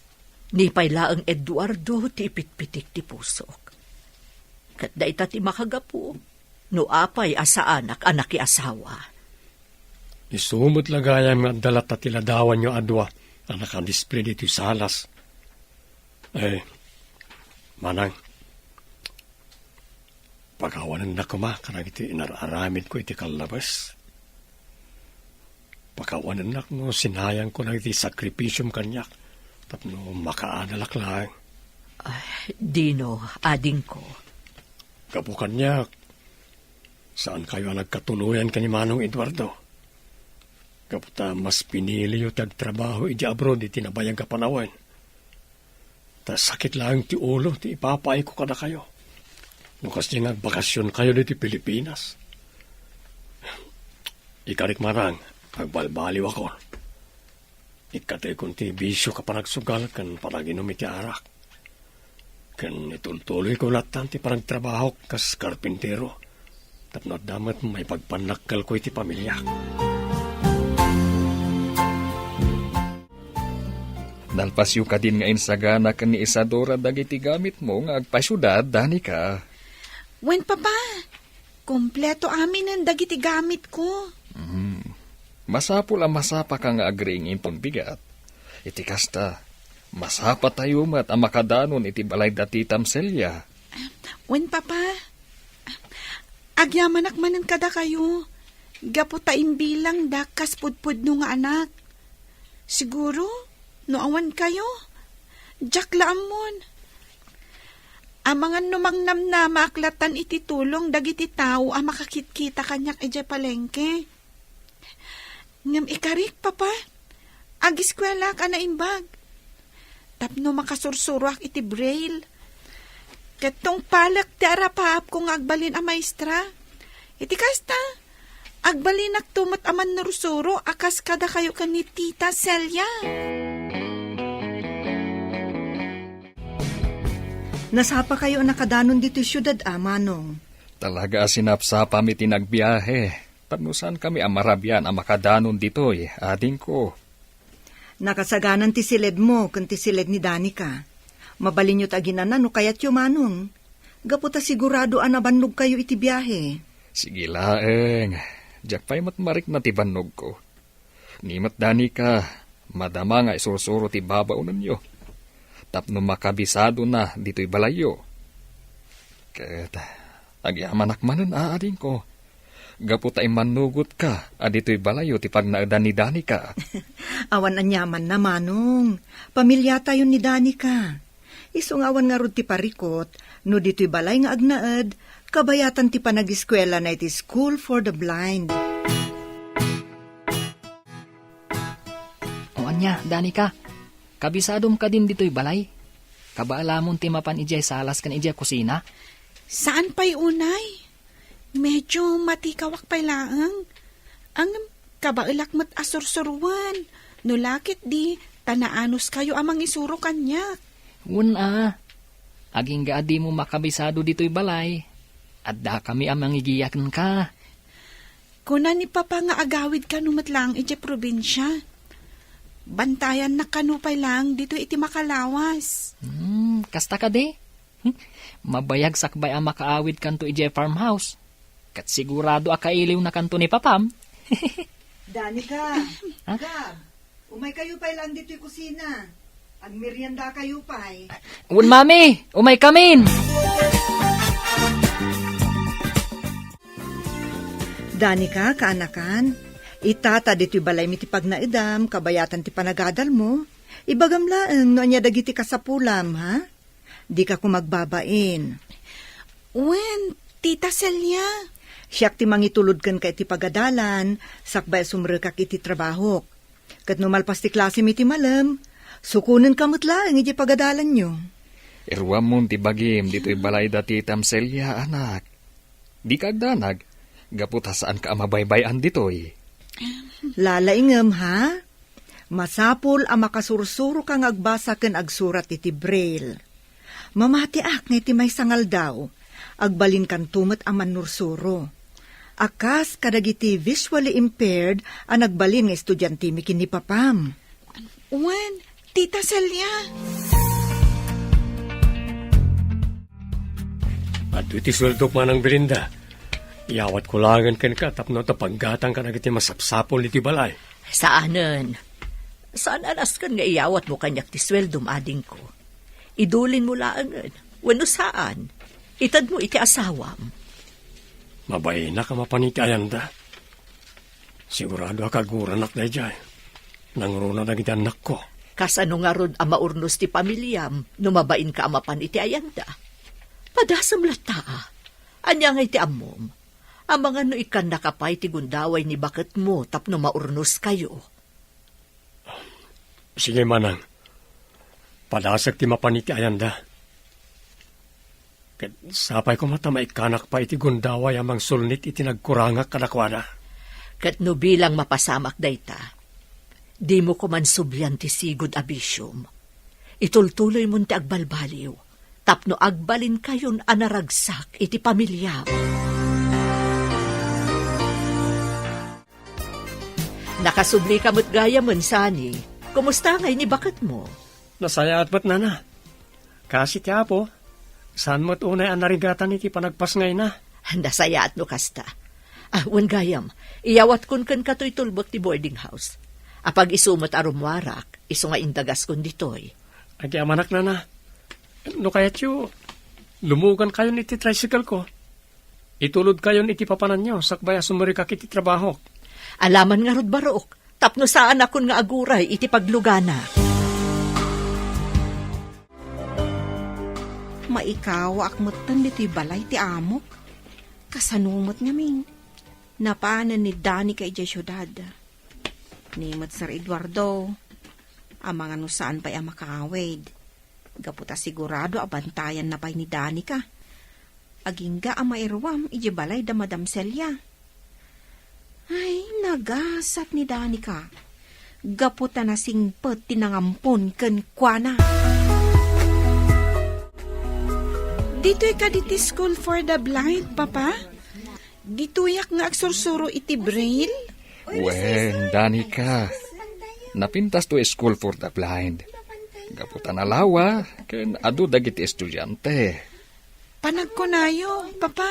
ni paylaang Eduardo ti ipitpitik ti pusok. Kat daita ti makagapo, no apay asa anak i asawa. Isumot lagayam nga dalat at tiladawan nyo adwa ang nakadisplay dito salas. Manang, pagkawanan na kuma, karang iti inararamid ko iti kalabas. Pagkawanan na no, sinayang ko na iti sakripisyum kanyak, tapno makaanalak lang. Dino, ading ko. Kapo kanyak, saan kayo nagkatuluyan ka ni Manong Eduardo? Kaputa mas pinili yung tagtrabaho iti abroad iti nabayang kapanawan. Ta sakit lang ti ulo, ti ipapay ko kada kayo. Nukas niya nagbakasyon kayo dito Pilipinas. Ikarik marang, pagbalbaliw ako. Ikatay kong ti bisyo ka panagsugal kan paraginom iti arak. Kan itultuloy ko latan ti paragtrabaho kas karpintero. Tapno damat may pagpanakal ko iti pamilya. Nalpasyo ka din nga insagana ka ni Isadora dagiti gamit mo nga agpasyudad, dani ka. Wen, papa. Kompleto amin ang dagiti gamit ko. Masapul ang masapa ka nga agringin tong bigat. Iti kasta, masapa tayo mat ang makadanon iti balay dati tamselya. Wen, papa. Agyamanak manan kada kayo. Gapo taim bilang dakas pudpud no nga anak. Siguro, no awan kayo. Jak laamon. Ang mga numangnam na maklatan iti tulong dagiti tao ang makakitkita kanyak ije palengke. Ngam ikarik, papa. Agiskwela ka na imbag. Tapno makasursuruak iti braille. Katong palak ti arapap kung agbalin a maestra. Iti kasta, agbalin tumot aman nursuro akas kada kayo ka ni Tita Celia. Nasapa kayo nakadanon dito syudad, Manong. Talaga sinapsapa mi tinagbiyahe. Tanusan kami amarabyan ang makadanon ditoy, ading ko. Nakasaganan ti silid mo, kan ti silid ni Danica. Mabalin nyo taginanan no kayat yung Manong. Gaputa sigurado anabannog kayo iti biyahe. Sige laeng, jak pa'y matmarik na ti bannog ko. Nimat Danica, madama nga isusuro ti babaw ninyo. Tapno makabisado na dito'y balayo. Ket, agyaman akmanan aading ko. Gaputa manugot ka, dito'y balayo ti pagnaadan ni Danica. Awan anyaman na, Manong. Pamilya tayo ni Danica. Isungawan nga rod ti parikot, no dito'y balay nga agnaad, kabayatan ti panag-eskwela na iti School for the Blind. O anya, Danica, kabisadom ka din dito'y balay. Kabaalamon ti mapan ijay salas kan ijay kusina. Saan pa'y unay? Medyo matikawak pa'y laang. Ang kabailak mat asursuruan. No lakit di, tanaanos kayo amang isuro kanya. Una, aging gaadi mo makabisado dito'y balay. Adda kami amang igiyakan ka. Kuna ni papa nga agawid ka numatlang iti probinsya. Bantayan na kanupay lang dito iti makalawas. Kasta ka de. Mabayag sakbay ang makaawid kanto iti farmhouse. Kat sigurado akailiw na kanto ni papam. Danica, Gab, umay kayo pa'y lang dito'y kusina. Agmerienda kayo pa'y. Un mami, umay kamin! Danica, kaanakan, itata dito'y balay mi ti pagnaidam, kabayatan ti panagadal mo. Ibagamlaang no anya dagiti kasapulam, ha? Di ka kumagbabain. Wen, Tita Celia. Siyak ti mangitulod kan ka iti pagadalan, sakbay sumrekak iti trabaho. Kat numalpas ti klase mi ti malam, sukunan kamot lang iti pagadalan nyo. Irwam mo ti bagim dito'y balay dati tamselya, anak. Di ka agdanag, gapot saan ka amabaybayan dito'y. Lalaingam ha? Masapol ang makasursuro kang agbasa ken agsurat iti braille. Mamatiak nga iti may sangal daw, agbalin kan tumet ang manursuro. Akas kadagiti visually impaired ang nagbalin nga estudyante mi kini papam. Wan, Tita Celia. At iti suldok man ang Belinda. Iawat ko langan ken ka tapno tapaggatang ka na iti masapsapol iti balay. Saanen? Saan anas kan nga iyawat mo kanyak ti sweldom ading ko? Idulin mo laangan. Wano saan? Itad mo iti asawam. Mabay na ka mapanitayan da. Sigurado akaguranak na jay. Nangruna na iti anak ko. Kasano nga rod ang maurnos ti pamilyam, numabain ka amapan iti ayanda. Padasam lata, anya nga iti amom. Ang mga no ikan nakapay ti gundaway ni bakit mo tapno maurnos kayo. Sige manang. Padasag ti mapaniti ayanda. Ket sapay ko mata maikanak pa iti gundaway amang sulnit iti nagkurangak kadakwada. Ket no bilang mapasamak dayta, di mo ko man subyan ti sigod abisyum. Itultuloy mo ti agbalbaliw, tapno agbalin kayon anaragsak iti pamilyam. Nakasubli ka mo't gaya man sani. Kumusta ngay ni bakit mo? Nasaya at ba't na? Kasi tiya po, saan mo't unay ang narigatan iti panagpas ngay na? Nasaya at no kasta. Wan gayam, iyawat kun kan kato'y tulbot ti boarding house. Apag isumot arumwarak, iso nga indagas kun ditoy. Agi amanak na. No kaya tiyo, lumugan kayo iti tricycle ko. Itulod kayo iti papanan nyo, sakbaya sumarikak iti trabaho. Alaman nga rod barok, tapno saan akon nga aguray iti paglugana. Maikawa akmutan dito'y balay ti amok. Kasanumot ngamin. Napaanan ni Dani kay Diyay syudad. Nimot Sir Eduardo. Ang mga nusaan pa'y ang makaawid. Gaputa sigurado abantayan na pa'y ni Dani ka. Agingga ang mairwam iji balay da Madam Celia. Ay, nagasat ni Dani ka. Gaputa na singpet tinangampon ken kuana. Dito'y ka diti school for the blind, Papa? Dito'y nga agsursuro iti braille? Wen, Danica. Napintas to school for the blind. Gaputan alawa, ken adu dagiti estudyante. Panagkunayo, Papa.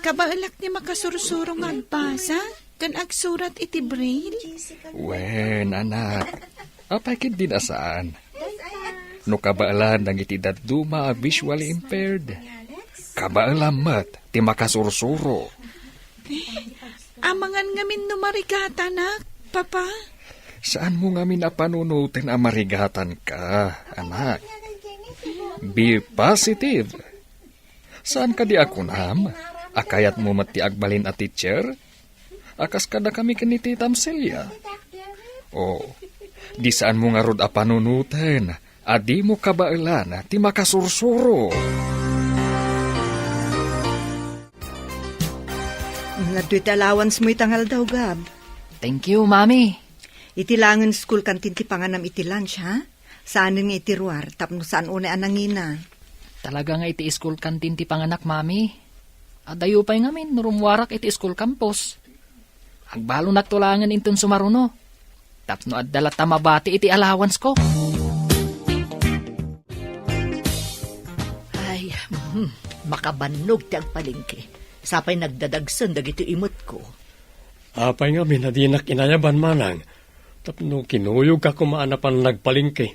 Kabaalak ni makasursuro nga agbasa, kan agsurat iti braille? Wen, anak. Apay kin din asaan? No kabaalan ng iti daduma visually impaired. Kabaalan mat, ti makasursuro. Amangan ngamin numarigata na, Papa. Saan mo ngamin napanunutin ang marigatan ka, anak? Be positive. Saan ka di ako nam? Akayat mo mati agbalin a teacher? Akas kada kami kaniti Tamselya. O, di saan mo nga rod a panunutin? Adi mo kabailan ti makasursuro. Nadto'y allowance mo itangal daw, Gab. Thank you, Mami. Itilangan school kantin ti panganam iti lunch, ha? Saan nga iti ruar, tapno saan unay anangina. Talaga nga iti school canteen ti panganak, Mami. Adayo pa'y ngamin, nurumwarak iti school campus. Agbalo nagtulangan intun sumaruno. Tapno addalat tamabati iti allowance ko. Ay, makabannog ti agpalingki. Sapay nagdadagsan dagito imot ko. Apay nga minadinak inayaban manang. Tapno kinuyog ka kumaanapan nagpalingki.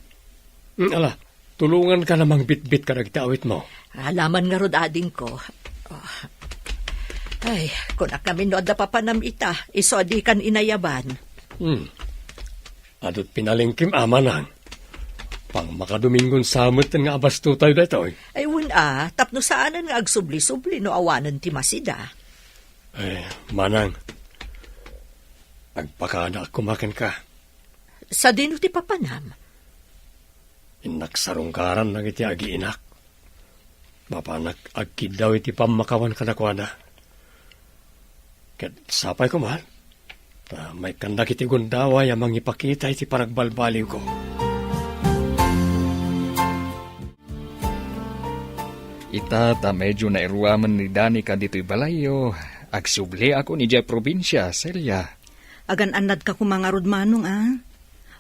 Ala, tulungan ka namang bit-bit ka nagtaawit mo. Alaman nga rod ading ko. Oh. Ay, kunak namin no adda papanam ita. Iso adi kan inayaban. Adot pinalingkim amanang. Pang makadomingon samot nga abasto tayo dito. Ay wala, tapno saanan nga agsubli-subli no awanan ti masida. Ay, manang. Agpakana kumakan ka. Sa dino ti papanam? Inaksarungkaran na iti agiinak. Mapanak agkid daw iti pamakawan kanakwana. Ket sapay ko mahal. May kandak iti gundawa yamang ipakita iti panagbalbaliw ko. Ita ta medyo nairuaman ni Danica dito'y balayo. Agsubli ako ni Jay probinsya, Celia. Agan-anad ka kumangarod manong,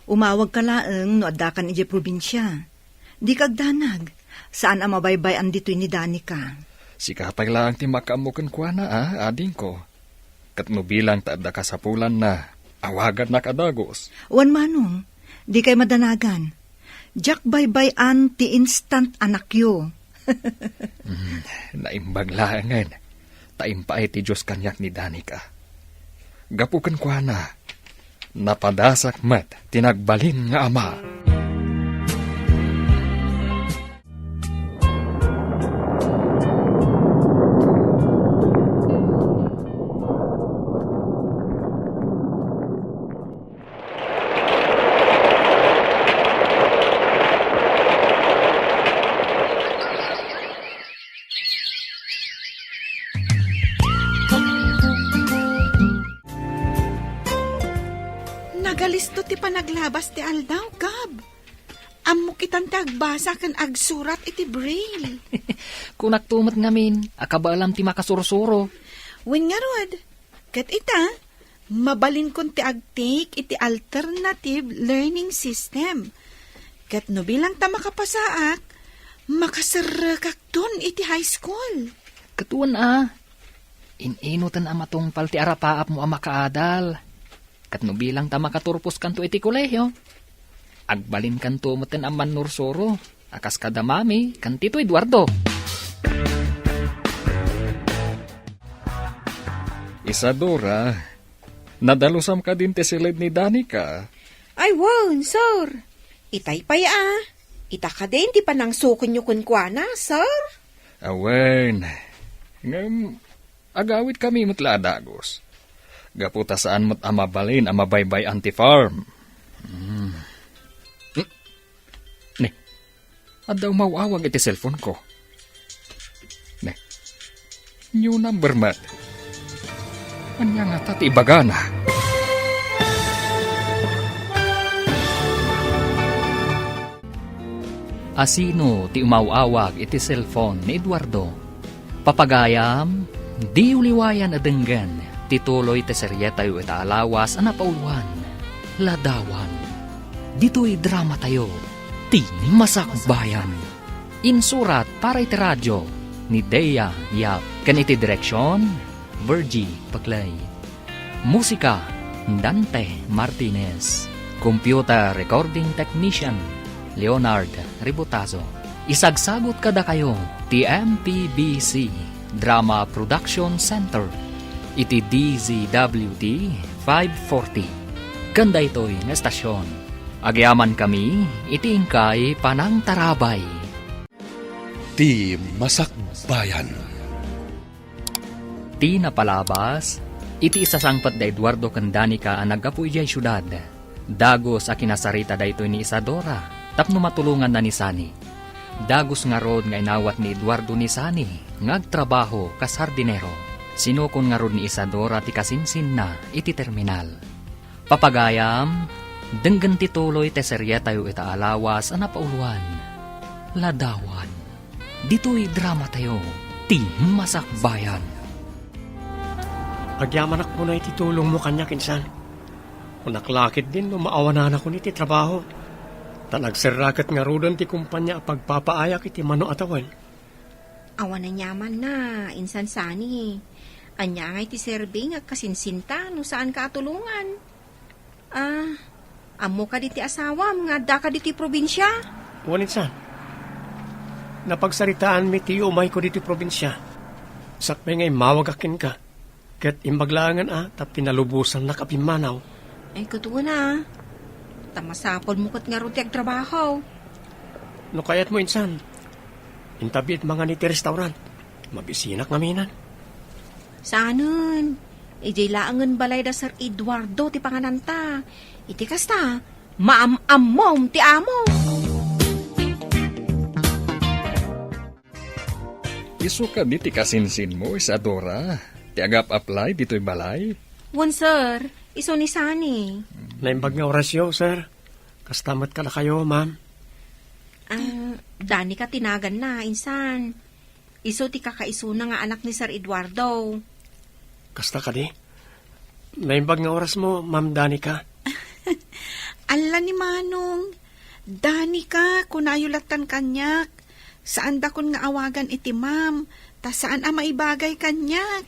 Umawag ka laeng no adakan ije probinsya. Di kagdanag. Saan ang mabaybayan dito'y ni Danica? Sikapay lang ti makamukan kwa na, ading ko. Katno bilang taada kasapulan na, awagan na kadagos. Wan manong, di kay madanagan. Jack baybayan ti instant anak yo. Naimbaglangan. Taimpaay ti Diyos kanyak ni Danica. Gapukan kwa na, napadasak mat tinagbalin nga ama. Nagalisto ti panaglabas ti aldaw, Gab. Ammo kitan ti agbasa kan agsurat iti braille. Kunak tumat ngamin, akabalam ti makasursuro. Wen nga rod, kat ita, mabalin kon ti agtake iti alternative learning system. Kat no bilang ta makapasaak, makasarrakak dun iti high school. Katuan ininutan amatungpal ti arapaap mo makaadal. Katno bilang ta makaturpos kanto iti kolehiyo. Agbalin kanto moten ang manursuro. Akas kada mami, kantito Eduardo. Isadora, nadalusam ka din ti silid ni Danica. Ay, wow, sir. Itay pa Ita ka din, di pa nang sukon nyo kunkwana, sir. Awen, agawit kami mutla dagos. Gaputa saan mo't amabalin amabaybay anti-farm. Ne, adaw mawawag iti cellphone ko. Ne, new number mat. Anya nga tati ibagana. Asino ti umawawag iti cellphone ni Eduardo. Papagayam, di uliwayan adenggan. Tituloy te seryeta yu ita alawas anapauluan. Ladawan. Dito'y drama tayo. Ti Masakbayan. Insurat para iti radyo ni Dea Yap. Kan iti direksyon, Virgie Paclay. Musika, Dante Martinez. Computer recording technician, Leonard Ributazo. Isagsagot kada kayo, TMPBC Drama Production Center. Iti DZWT 540. Kanda ito'y na estasyon. Agyaman kami, iti ingkay panang tarabay. Ti Masakbayan. Ti napalabas, iti isasangpat da Eduardo ken Danica ang naggapu ijay syudad. Dagos a kinasarita da ito ni Isadora, tapno matulungan na ni Sani. Dagos nga rod nga inawat ni Eduardo ni Sani, ngagtrabaho kas hardinero. Sinukon nga rod ni Isadora ti kasinsin na iti terminal. Papagayam, denggan tituloy te serya tayo ita alawas ang napauluan. Ladawan. Dito'y drama tayo, ti Masakbayan. Agyaman ako na ititulong mo kanya kinsan. Unaklakit din no maawanan ako ni ti trabaho. Tanagserrakat nga rodan ti kumpanya pagpapaayak iti mano atawan. Awan na nyaman na, insan Sani. Anya nga iti serving at kasinsinta no saan ka atulungan. Amo ka diti asawam nga da ka diti probinsya. Waninsan, napagsaritaan mi ti umay ko diti probinsya. Sakmay ngay mawagakin ka. Kat imbaglangan tap pinalubusan na kapimanaw. Ay kutuwa na. Tamasapol mo kat nga ro ti agtrabaho. No kayat mo insan, intabit mga niti restaurant. Mabisinak ngaminan. Saanon? Ijay laangan balay da Sir Eduardo ti pangananta. Iti kasta, Maam-amom ti amo. Isu ka di ti kasinsin mo, Isadora. Ti agap-apply dito'y balay. Wan, sir. Iso ni Sani. Naimbag nga orasyo, sir. Kastamat ka na kayo, ma'am. Dani ka tinagan na, insan. Iso ti kakaiso na nga anak ni Sir Eduardo. Kasta ka di. Naimbag nga oras mo, Ma'am Danica. Alla ni Manong, Danica, kunayulatan kanyak. Saan da kun nga awagan iti ma'am, ta saan maibagay kanyak.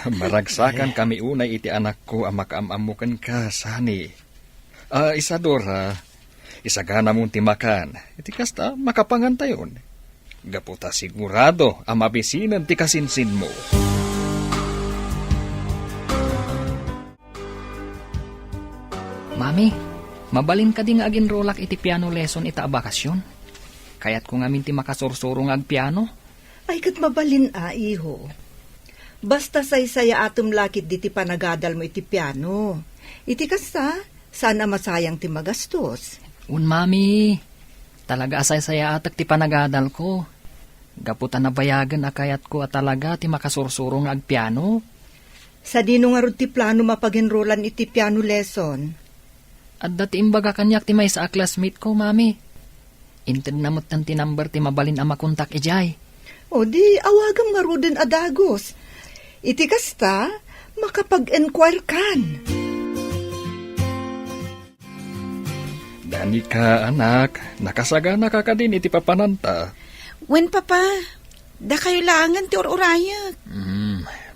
Maragsakan kami unay iti anak ko ang makaamamukan ka, Sani. Isadora, isagana mong timakan. Iti kasta, makapangantayon. Gaputa sigurado ang mabisinan ti kasinsin mo. Mami, mabalin ka di nga aginrolak iti piano lesson ita bakasyon. Kaya't kung amin ti makasursurong ag piano. Ay kat mabalin iho. Basta saysaya atom lakit di ti panagadal mo iti piano. Iti kasta, sana masayang ti magastos. Mami, talaga asay-saya atak ti panagadal ko. Gaputan na bayagan akayat ko at talaga ti makasursurong ag piano. Sa dino nga ron ti plano mapaginrolan iti piano lesson. At dati imbaga kanyak ti may sa classmate ko, Mami. Inted namot ng tinambar ti mabalin ang makontak ijay. O di awagam nga ruden adagos. Iti kasta, makapag-enquire kan. Danica, anak, nakasagana ka ka din iti papananta. Wen, papa, da kayo langan ti urayak.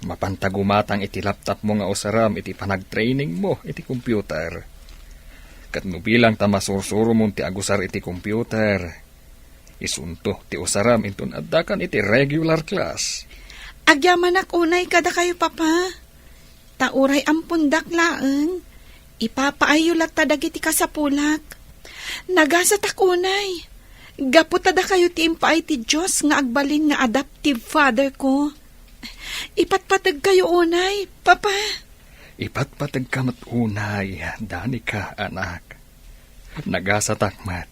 Mapantagumatang iti laptop mo nga usaram iti panag-training mo iti computer. Kat no bilang tamasursurong mong ti agusar iti computer. Isunto ti usaram inton addakan iti regular class. Agyaman ak unay kada kayo, papa. Tauray ang pundak laeng. Ipapaayulat tadag iti kasapulak. Nagasat ak unay. Gaputada kayo ti impaay ti Diyos nga agbalin nga adoptive father ko. Ipatpatag kayo unay, papa. Ipatpatag kamat unay, Danica, anak. Nagasatakmat.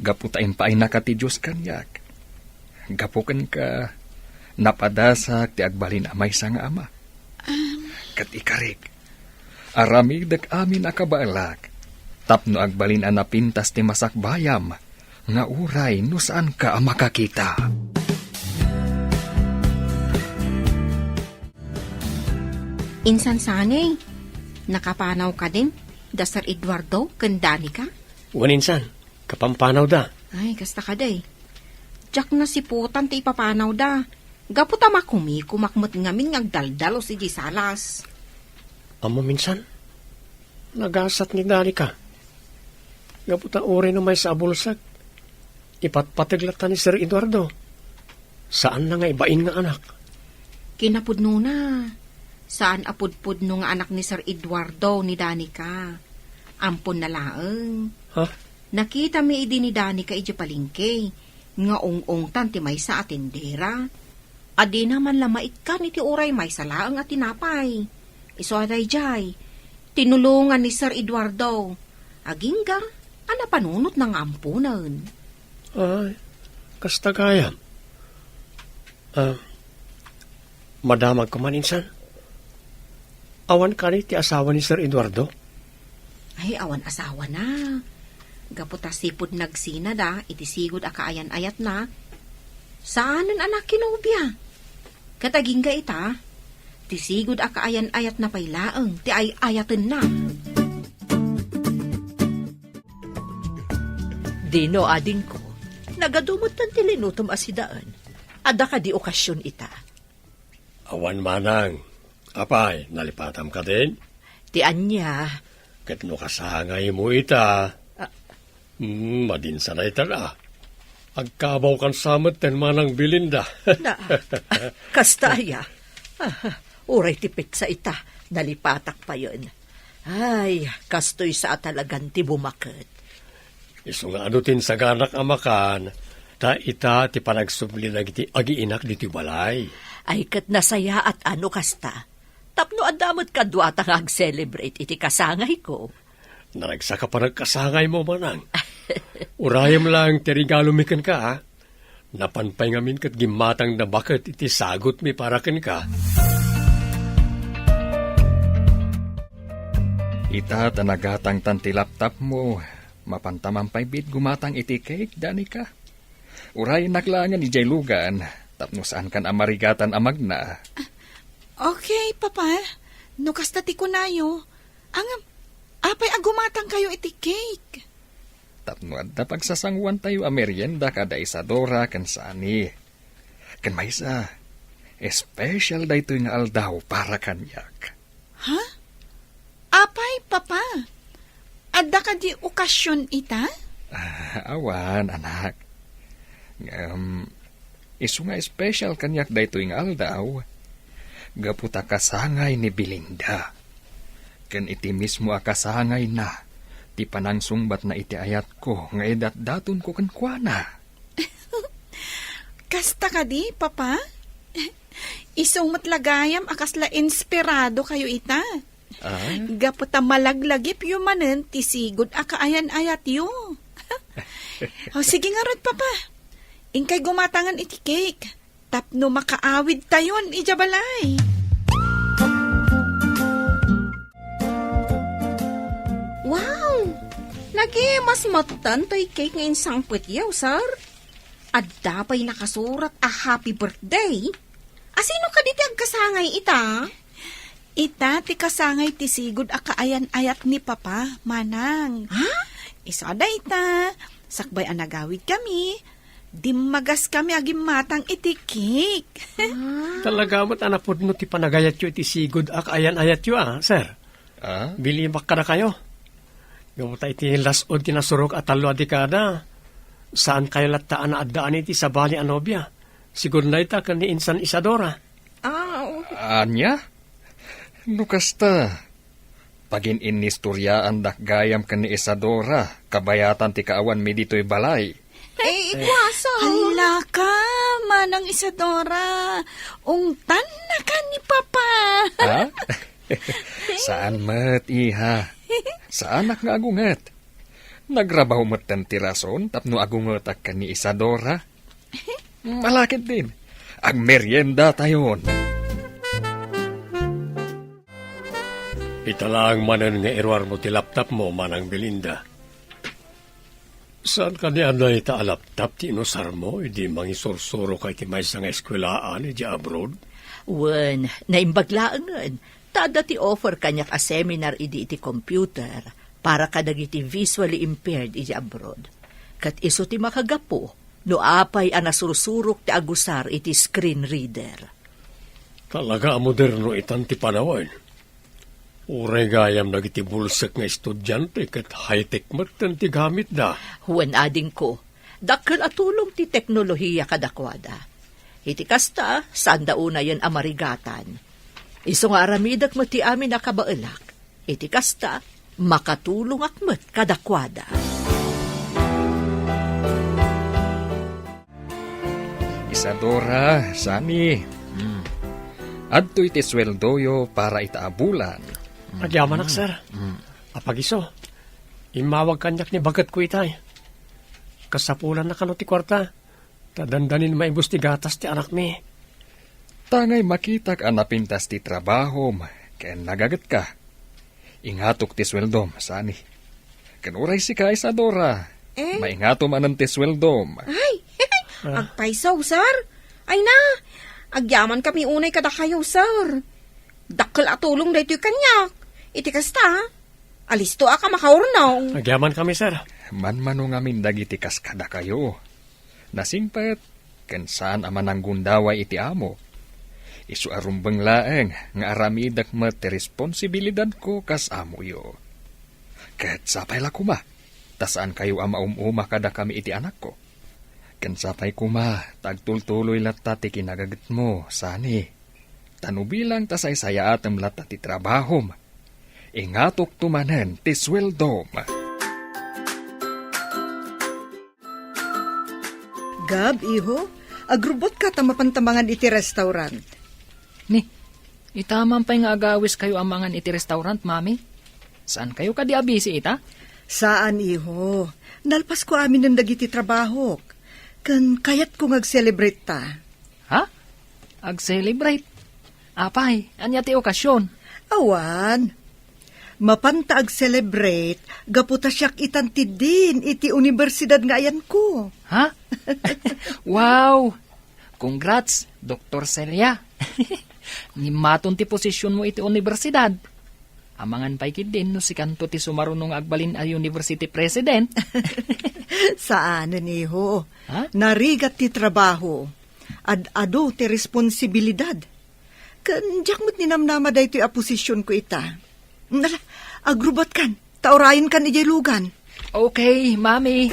Gaputain pa ay nakati Diyos kanyak. Gapukan ka, napadasak ti agbalin amay sa nga ama. Kat ikarig, aramigdag amin akabaalak. Tapno agbalin ang napintas ti masakbayam, nga uray no saan ka ang makakita. Insan Sani, nakapanaw ka din? Da Sir Eduardo, kandani ka? Waninsan, kapampanaw da. Ay, kasta ka day. Jack na si putan ti ipapanaw da. Gaputa makumikumакмат ngamin ngagdaldalo si Gisalas. Amo minsan, nagasat ni Danica. Gaputa uri no may sa abulsag. Ipatpatiglatan ni Sir Eduardo. Saan na nga ibain nga anak? Kinapudno na. Saan apudpudno nga anak ni Sir Eduardo ni Danica? Ampon na laeng. Ha? Nakita mi idi ni Danica iji palingke. Nga ong-ong tanti may sa atendera. Adi naman lamait ka ni ti uray may sa laeng at tinapay. Iso aday jay. Tinulungan ni Sir Eduardo. Agingga, ana panunot ng ampunan. Ay, kasta kaya. Madamag ko man insan. Awan ka ni ti asawa ni Sir Eduardo? Ay, awan asawa na. Gaputa sipod nagsina da, iti sigod akaayan-ayat na. Saanan anak kinubya? Kataging ga ita, ti sigod akaayan-ayat na pailaeng, ti ay-ayaten na. Dino ading ko, nagadumot ng tilinutom asidaan. Ada ka di okasyon ita. Awan manang. Apay, nalipatam ka din? Ti anya. Kat no kasangay mo ita. Madinsa na ita na. Agkabaw kan samet ten manang bilinda. Na, kastaya. Uray tipik sa ita, nalipatak pa yun. Ay, kastoy sa talagan ti bumakit. Iso nga ano tin sa ganak amakan, ta ita ti panagsubli na iti agiinak diti balay. Ay kat nasaya at ano kasta. Tapno adamot kadwa ta ag-celebrate iti kasangay ko. Naragsa ka pa nagkasangay mo, manang. Urayam lang terigalumikan ka, ha? Napanpay ngamin kat gimatang na bakit iti sagot mi para ken ka. Ita tanagatang tanti laptop mo. Mapantamang bit gumatang iti cake, dani ka. Urayan naklangan ni Jay Lugan. Tapno saan kan amarigatan amagna. Okay, papa. No kastati ko nayo. Ang apay agumatang kayo iti cake. Tapno adda pagsasangwan tayo a merienda kada Isadora kan sani. Kan maysa, special da ito nga aldaw para kanyak. Ha? Apay, papa. Adda ka di okasyon ita? Awan, anak. Isu nga special kanyak da ito nga aldaw. Gaputa kasangay ni Belinda. Kan iti mismo akasangay na. Ti panangsungbat na iti ayat ko, nga edat-daton ko kankwana. Kasta ka di, papa? Isong matlagayam akasla inspirado kayo ita. Gaputa malaglagip yumanen ti sigod akaayan-ayat yu. Sige nga rod, papa. Ingkay gumatangan iti cake. Tapno makaawid tayon, ijabalay. Wow! Lagi mas matan to'y cake ngayon sangput yaw, sir. At dapay nakasurat a happy birthday. Asino ka diti agkasangay ita? Ita ti kasangay ti sigod akaayan-ayat ni papa, manang. Ha? Isada ita, sakbay anagawid kami. Dimmagas kami agim matang iti cake. Talaga mo't anapod no ti panagayat yu iti sigod ak ayan-ayat yu, sir. Bilimak ka na kayo. Gamuta iti lasod kinasurok at talo adikada. Saan kayo lataan na addaan iti sa bali anobya? Siguro na ita kan ni Insan Isadora. Anya? Nukasta. Pagin inistoryaan dak gayam kan ni Isadora, kabayatan ti kaawan mi dito'y balay. Ikwasa. Hala ka, manang Isadora. Ungtan na ka ni papa. Ha? Saan mat, iha? Saan ak nga agungat? Nagrabaw mat tan tirason, tapno agungat ak ka ni Isadora? Malakit din. Ang merienda tayon. Italang manan nga irwar mo ti laptop mo, manang Belinda. Saan ka ni anay ta laptop ti inosar mo? Hindi mangisursuro kay ti may nga eskwelaan di abroad? Wen, naimbaglaangan. Tada ti offer kanyak a seminar iti computer para kadagiti visually impaired iti abroad. Kat iso ti makagapo, no apay anasursurok ti agusar iti screen reader. Talaga moderno itan ti panawan. Uray gayam nagiti bulsak nga estudyante kat high-tech matan ti gamit da. Huwen ading ko, dakkel atulong ti teknolohiya kadakwada. Iti kasta, saan dauna yan amarigatan. Iso nga aramidak mo ti amin nakabaelak. Iti kasta, makatulong akmet kadakwada. Isadora, Sani. Adto iti sweldoyo para itaabulan. Agyaman ak, sir. Apagiso, imawag kanyak ni bagat ko itay. Kasapulan na kano ti kwarta. Tadandanin maibus ti gatas ti anak mi. Tangay makitak anapintas ti trabahom, ken nagagat ka. Ingatok ti sweldom, Sani. Ken uray si ka, Isadora. Maingatom anan ti sweldom. Ay, agpaisaw, sir. Ay na, agyaman kami unay kada kayo, sir. Dakkel atulong daytoy kanyak. Iti kasta, alisto ka makaurnaw. Agyaman kami, sir. Manmano ngamin dagiti kaskada kayo. Nasingpet, ken saan aman ang gundaway iti amo. Isu arumbeng laeng, nga aramidak met responsibilidad ko kas amo yo. Ket sapay la kuma, tasaan kayo ama umuma kada kami iti anak ko. Ken sapay kuma, tagtultuloy latta ti kinagagat mo, Sani. Tanubilang tasay saya atem latta ti trabahom. Ingatok tumanen ti sweldom. Gab, iho, agrubot ka tamapantamangan iti restaurant. Ni, itaman pa'y nga agawis kayo amangan iti restaurant, mami? Saan kayo ka diabisi ita? Saan, iho? Nalpas ko amin ng dagiti trabaho. Kan kayat ko ngag-celebrate ta. Ha? Ag-celebrate? Apay, anya ti okasyon? Awan, mapanta ag-celebrate, gaputa siyak itantid din iti universidad nga ayan ko. Ha? Wow! Congrats, Dr. Celia. Nimaton ti posisyon mo iti universidad. Amangan pa'y din no si kanto ti sumarunong agbalin a university president. Saan, iho? Ha? Narigat ti trabaho. Ad-ado ti responsibilidad. Kanjak mo't ninamnama da ito a posisyon ko ita. Nala, agrubat kan. Taurayin kan ijay lugan. Okay, Mami.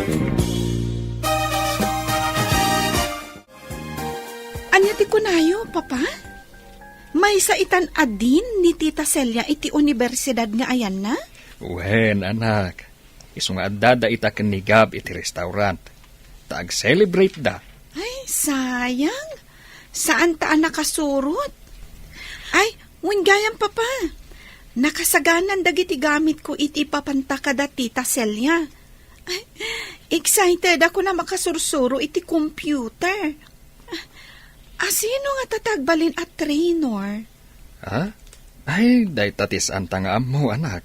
Anya ti kunayo, Papa? May sa itan adin ni Tita Celia iti universidad nga ayan na? Wen, anak. Isu nga adda ita kenigab iti restaurant. Tag-celebrate da. Ay, sayang. Saan taan nakasurot? Ay, gayam, Papa. Nakasaganan dagiti gamit ko iti papanta kada Tita Celia. Ay, excited ako na makasursuro iti computer. Sino nga tatagbalin at trainer? Ha? Ay, day tatis anta nga mo, anak.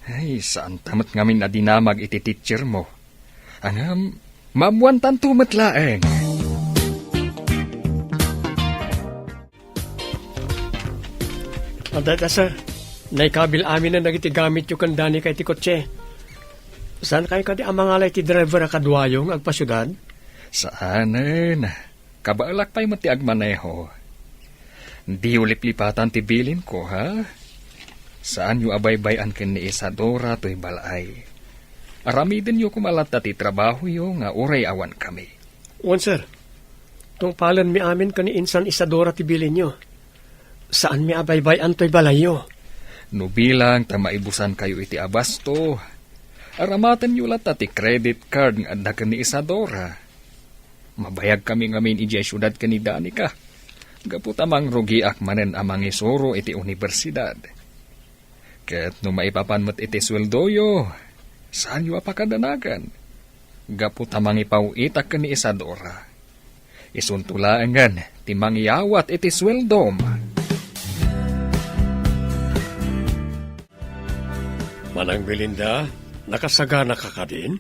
Ay, saan tamat ngamin na dinamag iti teacher mo? Angam, mamuan tanto matlaeng. Adata sir, naikabil amin na nagiti gamit yung kandani kay ti kotse. Saan kayo kadi amangalay ti driver a kadwayong agpasyudad? Saanen? Kabaalak pa'y mati agmaneho. Di ulip-lipatan ti bilin ko, ha? Saan yu abay-bayan ken ni Isadora to'y balay? Aramidin yu kumalat ti trabaho yu nga uray awan kami. Wan sir, tong palan mi amin ka ni Insan Isadora ti bilin nyo. Saan mi abay-bayan to'y balay yo? No bilang ta maibusan kayo iti abasto. Aramatan yu lat ti credit card nga adda ken ni Isadora. Mabayag kami ngamin iti syudad ken ni Danica. Gapot amang rugiak manen amang isuro iti universidad. Ket no maipapanmet iti sweldoyo, saan yu apakadanagan? Gapot amang ipauitak ken ni Isadora. Isuntulaangan ti mangyawat iti sweldom. Manang Belinda, nakasagana ka ka din?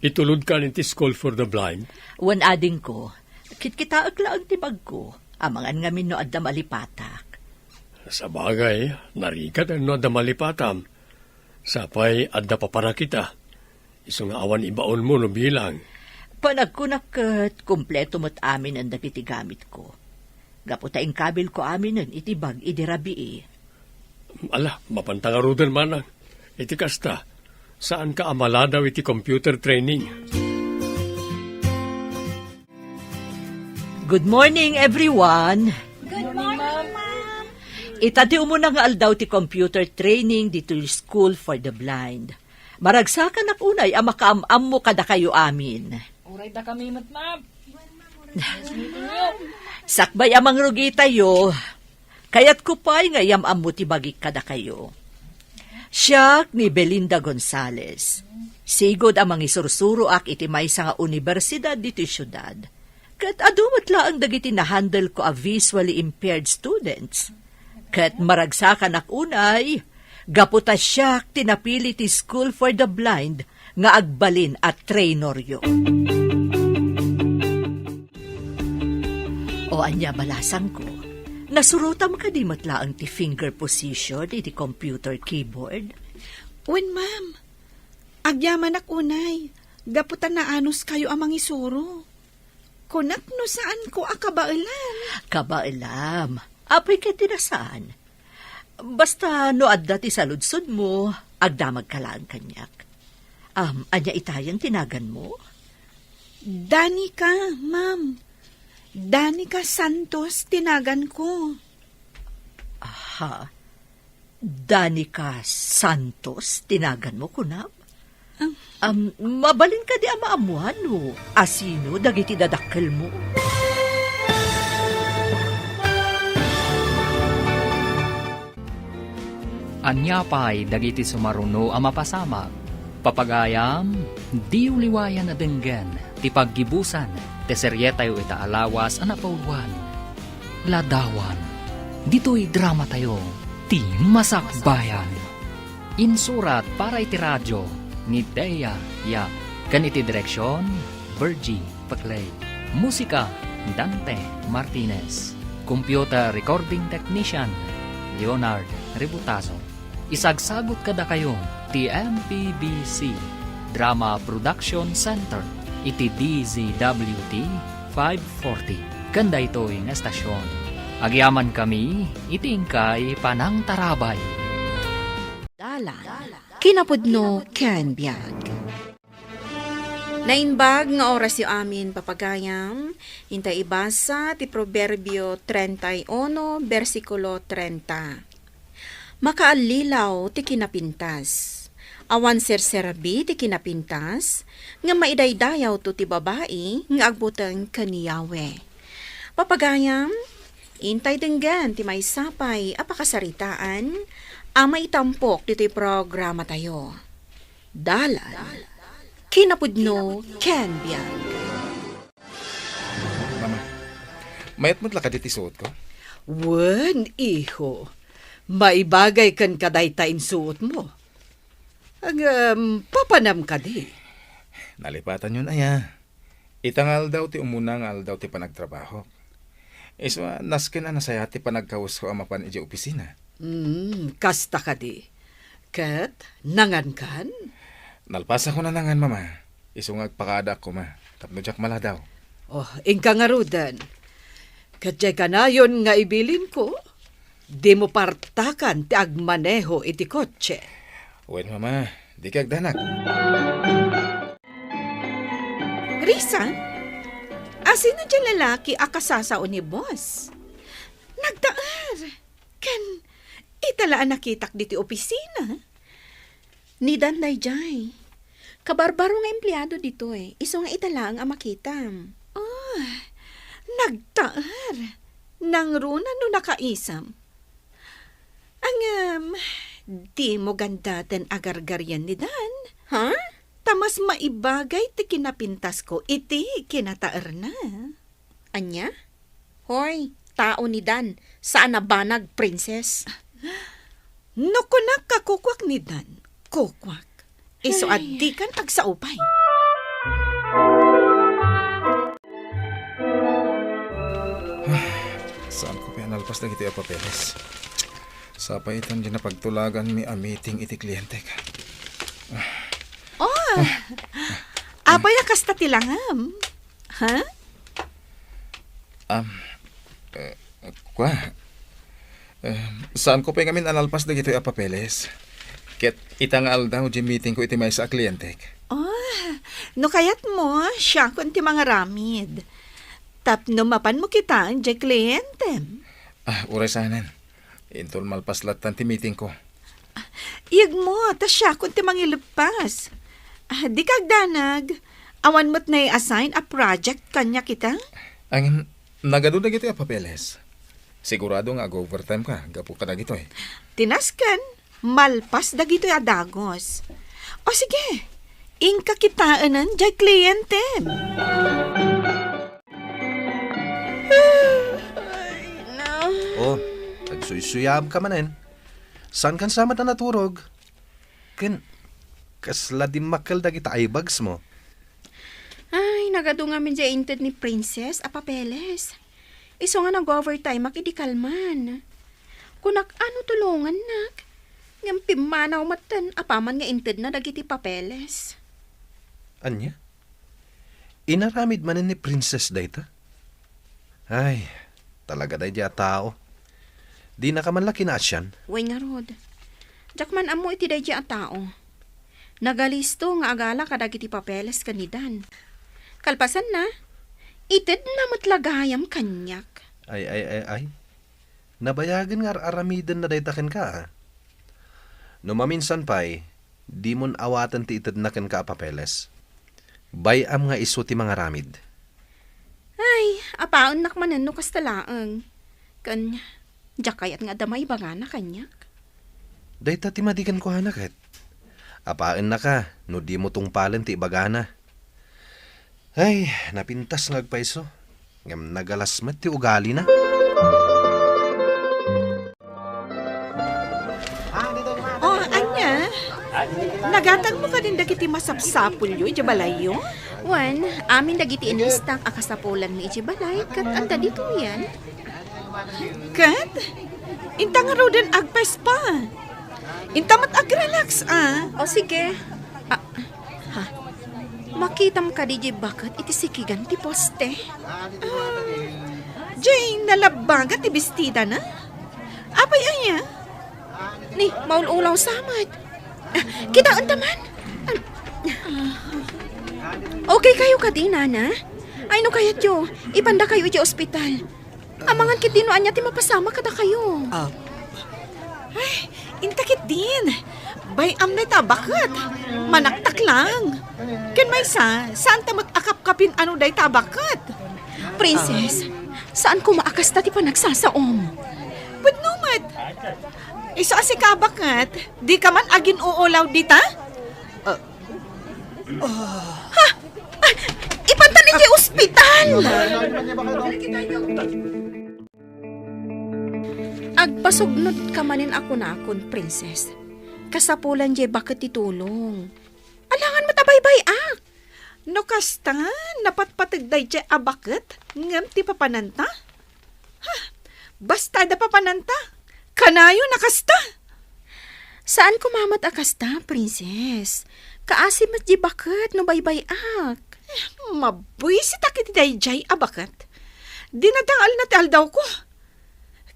Itulod ka ti School for the Blind? Wan ading ko, kitkita aglaang tibag ko, amangan ngamin no adda malipatak. Sa bagay, narigat ano adda malipatam. Sapay adda papara kita. Iso nga awan ibaon mo no bilang. Panagkunakat, kumpleto mo't amin ang dagiti gamit ko. Gaputaing kabil ko amin nun itibag idirabii. Ala, mapantangarudan manang. Iti kasta, saan ka amala daw iti computer training? Good morning, everyone! Good morning, Ma'am. Itati umuna nga aldaw ti computer training dito yung School for the Blind. Maragsakan ak unay ang makaamam mo kada kayo amin. Uray da kami, Ma'am. Sakbay amang rugi tayo, kayat ko pa'y nga yamam mo ti bagik kada kayo. Siyak ni Belinda Gonzales. Sigod amang isursuro ak iti maysa nga universidad dito syudad. Kat adumat laang dagiti na-handle ko a visually impaired students. Kat maragsakan ak unay, gaputa siyak tinapili ti School for the Blind nga agbalin at trainoryo. O anya balasang ko, nasurutam ka di matlaang ti finger position iti computer keyboard? Wen, Ma'am. Agyaman ak unay. Gaputan na anos kayo amang isuro. Kunak no saan ko akabailan. Kabailam. Apay ka tinasaan. Basta no adda ti saludsod mo, agdamag ka lang kanyak. Anya itayang tinagan mo? Danica, Ma'am. Danica Santos tinagan ko. Aha. Danica Santos tinagan mo, kunab? Mabalin ka di amaamuan no. Asino dagiti dadakkel mo? Anyapay dagiti sumaruno a mapasamak. Papagayam, di uliwayan na denggen, ti paggibusan, ti seryetayo ita alawas anapauwan. Ladawan, dito'y drama tayo, ti Masakbayan. Insurat para iti radyo, ni Dea Yap. Kan iti direksyon, Virgie Paclay. Musika, Dante Martinez. Computer Recording Technician, Leonard Rebutazo. Isagsagot kada kayo, ti MPBC Drama Production Center, iti DZWT 540. Kanda ito'y nga estasyon. Agyaman kami, itingkay panang tarabay. Dalan, kinapudno ken biag. Nainbag nga oras yu amin papagayam, inta ibasa ti Proverbio 31, versikulo 30. Makaalilaw ti kinapintas. Awan serserabi ti kinapintas, nga maidaydayaw to ti babae, nga agbutang kaniyawe. Papagayam, intay denggan ti may sapay apakasaritaan, ama itampok dito'y programa tayo. Dalan, kinapudno ken biag. Mama, mayat mo't lakad iti suot ko? Wen, iho. Maibagay kan kadaytain suot mo. Ang papanam ka di. Nalipatan yun aya. Itangal daw ti umunang daw ti panagtrabaho. Iso nasken na saya ti panagkaus ko amapan iti opisina. Kasta ka di. Kat, nangan kan? Nalpasa ko na nangan, mama. Iso ngagpakada ko, ma. Tapno jak mala daw. Oh, ingka nga rudan. Katjay ka na yun nga ibilin ko. Di mo partakan ti agmaneho iti kotse. Wen, mama. Di kag danak. Risa, asino dyan lalaki akasasao ni boss? Nagdaar. Ken, italaan nakitak diti opisina. Ni Danday Jay. Kabarbaro nga empleyado dito eh. Iso nga italaang ang makitam. Oh, nagdaar. Nang runa no nakaisam. Ang, di mo ganda den agargaryan ni Dan. Ha? Tamas maibagay ti kinapintas ko, iti kinataar na. Anya? Hoy, tao ni Dan, saan nabanag, princess? No kunak kakukwak ni Dan, kukwak. Iso addi kan agsaupay. Saan ko pinalpas na iti papeles? Sa paitan dyan na pagtulagan mi a meeting iti kliyente ka. Abay kasta tilangam. Ha? Kwa? Saan ko pa ngamin analpas na iti papeles? Ket itangal daw di meeting ko iti may sa kliyente. No kayat mo, siya kun ti mga ramid. Tapno mapan mo kita ang di kliyente. Uray sanan. Intol malpaslat ti meeting ko. Iyag mo, tas siya kun ti mangilepas. Di kag danag, awan mo't na i-assign a project kanya kita? Ang nagado na gito papeles. Sigurado nga overtime ka, gapo ka na gito eh. Tinaskan, malpas da gito'y adagos. O sige, ingka kitaanan di kliyente. Oh, nagsuyab ka manen. San kan sama na naturog? Ken, kasla di makal da kita ibags mo. Ay, nagado nga min dya inted ni Princess a papeles. Iso nga nag-overtime makidikalman. Kunak ano tulungan nak? Ngam pimanaw matan apaman nga inted na dagiti papeles. Anya? Inaramid manen ni Princess dayta? Ay, talaga day diya tao. Di na ka man laki na asyan. Way nga rod. Jakman amo iti day a tao. Nagalisto nga agala kadagiti papeles kanidan. Kalpasan na, ited na matlagayam kanyak. Ay. Nabayagan nga aramidan na daytaken ka, ha? No maminsan pa'y, di mon awatan ti ited na ken ka papeles. Bayam nga iso ti mga ramid. Ay, apaon nakmanan no kastalaang. Kanya, jakayat nga damay baga na kanyak. Dayta ti madigan ko hanak Apain na ka, no di mo tungpalan ti ibagana. Ay, napintas ngagpaiso. Ngam nagalasmat ti ugali na. Oh, anya? Nagatag mo ka din dagiti masapsapul yu, ijabalayo? Wan, amin dagiti inistak akasapulan mi ijibalay kat anta dito yan. Kat? Inta nga raw din agpes pa. Inta mat agrelax, O sige. Makita mo ka di bakit iti sikigan ti poste. Jay, nalabaga ti bestida na? Apay anya? Ni, maululaw samad. Kita taman. Okay kayo ka di, nana? Ay no kayat yo, ipanda kayo iti ospital. Amangan kit dino anya ti mapasama kada kayo. Ay, intakit din. Bay am na tabakat. Manaktak lang. Ken may saan tamot akap-kapin ano day tabakat? Princess, saan ko maakas ta ti panagsasaom? But numat. Isa si kabakat, di ka man agin uulaw dita? Ha? Ipanta ni di ospital! Agpasugnod ka manin ako na akon, princess. Kasapulan jay bakit titulong. Alangan matabaybay ak. No kasta, napatpatagday jay abakat, ngam ti papananta? Ha? Basta da papananta? Kanayo nakasta? Saan kumamat akasta, princess? Kaasim at jay bakit no baybay ak. Mabuisit akit jay abakat. Dinadangal na ti aldaw ko.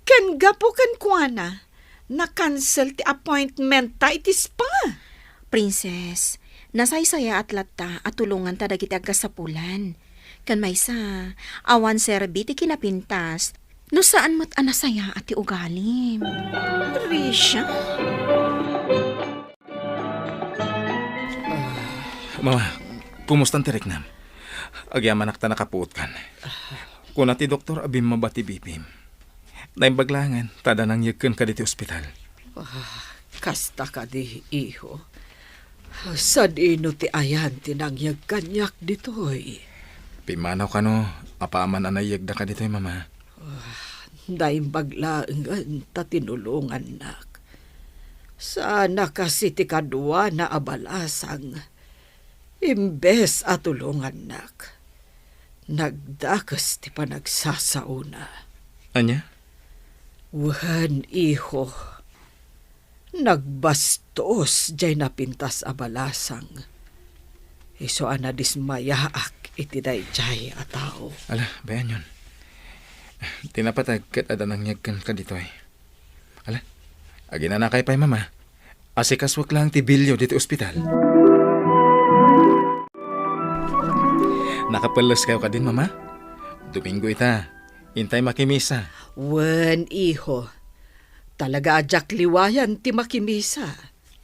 Ken gapo ken kuana, na-cancel ti appointment ta iti spa. Princess, nasaysaya at latta at tulungan ta dagiti agkasapulan. Kan maysa, awan serbi ti kinapintas, no saan mat anasaya at ti ugalim. Risha? Mama, kumustan ti Reknam? Agyaman akta nakapuot kan. Kuna ti doktor abim mabati bipim. Naimbaglangan, tada nang yagkan ka diti ospital. Kasta ka di, iho. Sad ino ti ayan tinangyag kanyak ditoy. Pimanaw ka no, apaaman anayag da ka ditoy, mama. Naimbaglangan ta tinulungan nak. Sana kasi ti kadwa na abalasang. Imbes atulungan nak. Nagdakas ti panagsasauna. Anya? Wan, iho. Nagbastos jay napintas abalasang. Iso ana dismayaak iti dayjay a tao. Ala, bayan yun. Tinapatag kat adanang yagkan ka dito eh. Ala, agina na kay pay mama. Asikaswak lang ti bilyo dito ospital. Nakapalas kayo ka din, mama? Domingo ita. Intay makimisa. Wen, iho. Talaga ajak liwayan ti makimisa.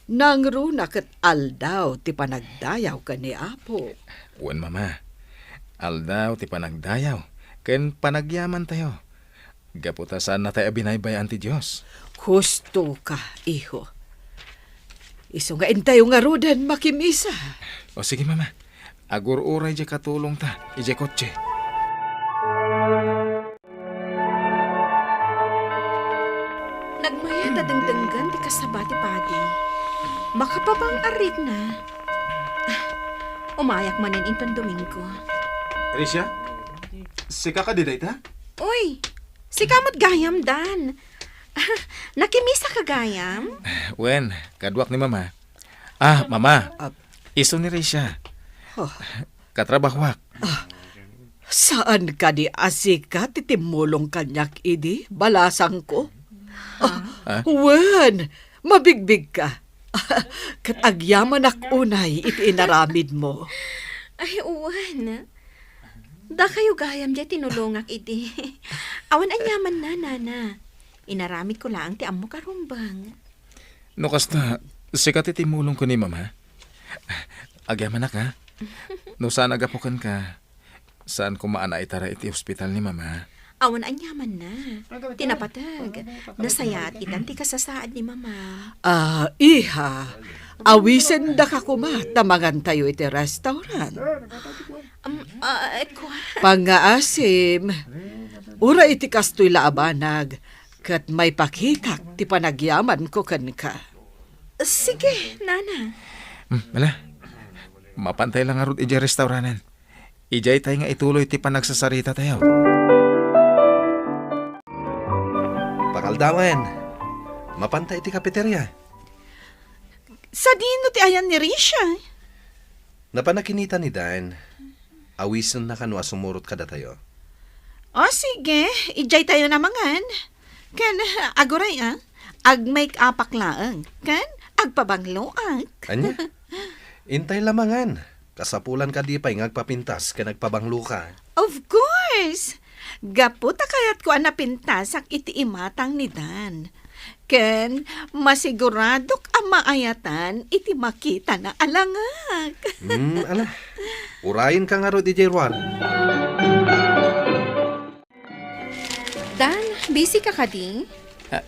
Nangro na kat aldaw ti panagdayaw ka ni Apo. Wen, mama. Aldaw ti panagdayaw. Ken panagyaman tayo. Gaputasan na tayo binaybayan ti Diyos. Husto ka, iho. Iso nga intayo nga rudan makimisa. O sige, mama. Agur-uray di katulong ta. Ije kotse. Nagmaya ta dengdenggan di kasabati padi. Makapabang arit na. Umayak manin inton Domingo. Alicia? Sika ka di ta? Uy, si kamot gayam dan. Nakimisa ka gayam? Wen, kadwak ni mama. Mama. Iso ni Risha. Katrabahwak. Saan ka di asika titimulong kanyak idi? Balasang ko? Wen, mabigbig ka. Kat agyaman ak unay iti inaramid mo. Ay, uwan. Da kayo gayam di tinulongak iti. Awan anyaman na, nana. Inaramid ko lang ti amo karumbang. No kasta, sikat itimulong ko ni mama. Agyaman na ka. No saan agapukan ka, saan ko maana itara iti hospital ni mama? Awan anyaman na. Tinapatag. Nasayat itan ti kasasaad ni mama. Iha, awisen da ka kuma, tamangan tayo iti restaurant. Pangaasim, ura iti kastoy laabanag, kat may pakikak ti panagyaman ko kan ka. Sige, nana. Wala. Mapantay lang nga ron iti restaurantan. Ijay tayo nga ituloy ti panagsasarita tayo. Pakaldawan, mapantay ti kafeterya. Sa dino ti ayan ni Risha? Napanakinita ni Dan, awisen na kanwa sumurot kada tayo. Sige, ijay tayo namangan. Kan, aguray ag-make upak laang. Kan, agpabangloak. Anya? Intay lamangan. Kasapulan ka di pa'y ngagpapintas ka nagpabanglo ka. Of course! Gaputa kayat ko anapintas ang iti imatang ni Dan. Ken, masiguradok ang maayatan iti makita na alangag. Ala. Urayin ka nga ro, DJ Juan. Dan, busy ka kadi?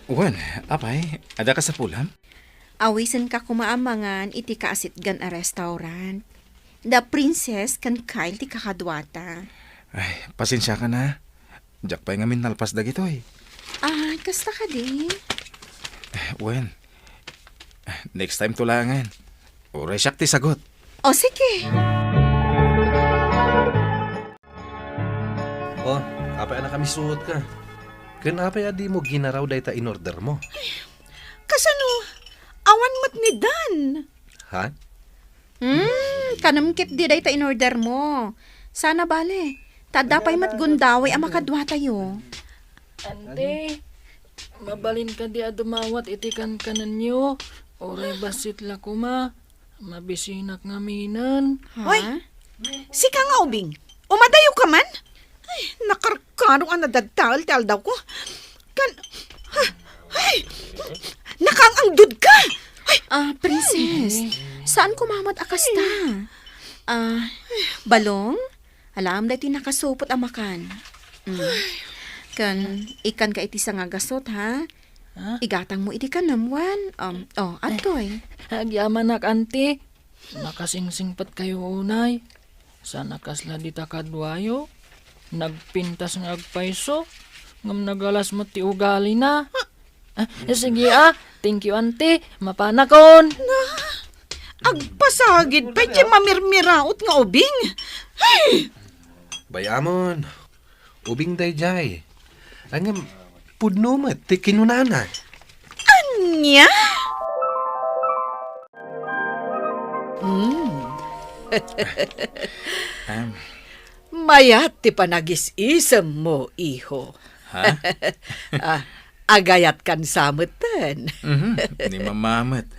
Juan, apay, ada ka sa pulam? Awisan ka kumaamangan iti kaasitgan a restaurant. The Princess kan kain ti kakadwata. Ay, pasensya ka na. Diyak pa'y ngamin nalpas da gito eh. Kasta ka di? Juan, next time tulangan. Uray siyak ti sagot. O sige. Apay na kami suot ka. Kanapay adi mo ginaraw day ta in order mo. Kasano, awan mo't ni Dan. Ha? Kanamkit di day ta in order mo. Sana bale. Tadapay mat gundaway ang makadwa tayo. Ante, mabalin ka di dumawat iti kanan nyo. Oray basit la kuma. Mabisinak nga minan. Hoy, si ka nga ubing. Umadayo ka man? Ay, nakarkarong ang nadagtal daw ko. Nakangangdud ka! Princess, saan kumamat akasta? Balong? Alam na iti nakasupot ang makan. Ikan ka iti sa nga gasot, ha? Igatang mo iti kanamwan. Atoy. Agyaman nak, ante. Nakasingsingpat kayo unay. Sana kasla di takadwayo. Nagpintas ng agpaiso. Ngam nagalas mo ti ugali na. Sige thank you, ante. Mapanakon. Agpasagid pa iti mamirmiraot nga ubing. Ay! Bayamon. Ubing day jay. Angam, pudno mat, ti kinunana. Anya? Mayat ti panagis-isem mo, iho. Ha? Agayat kan samutan. Ni mamamat.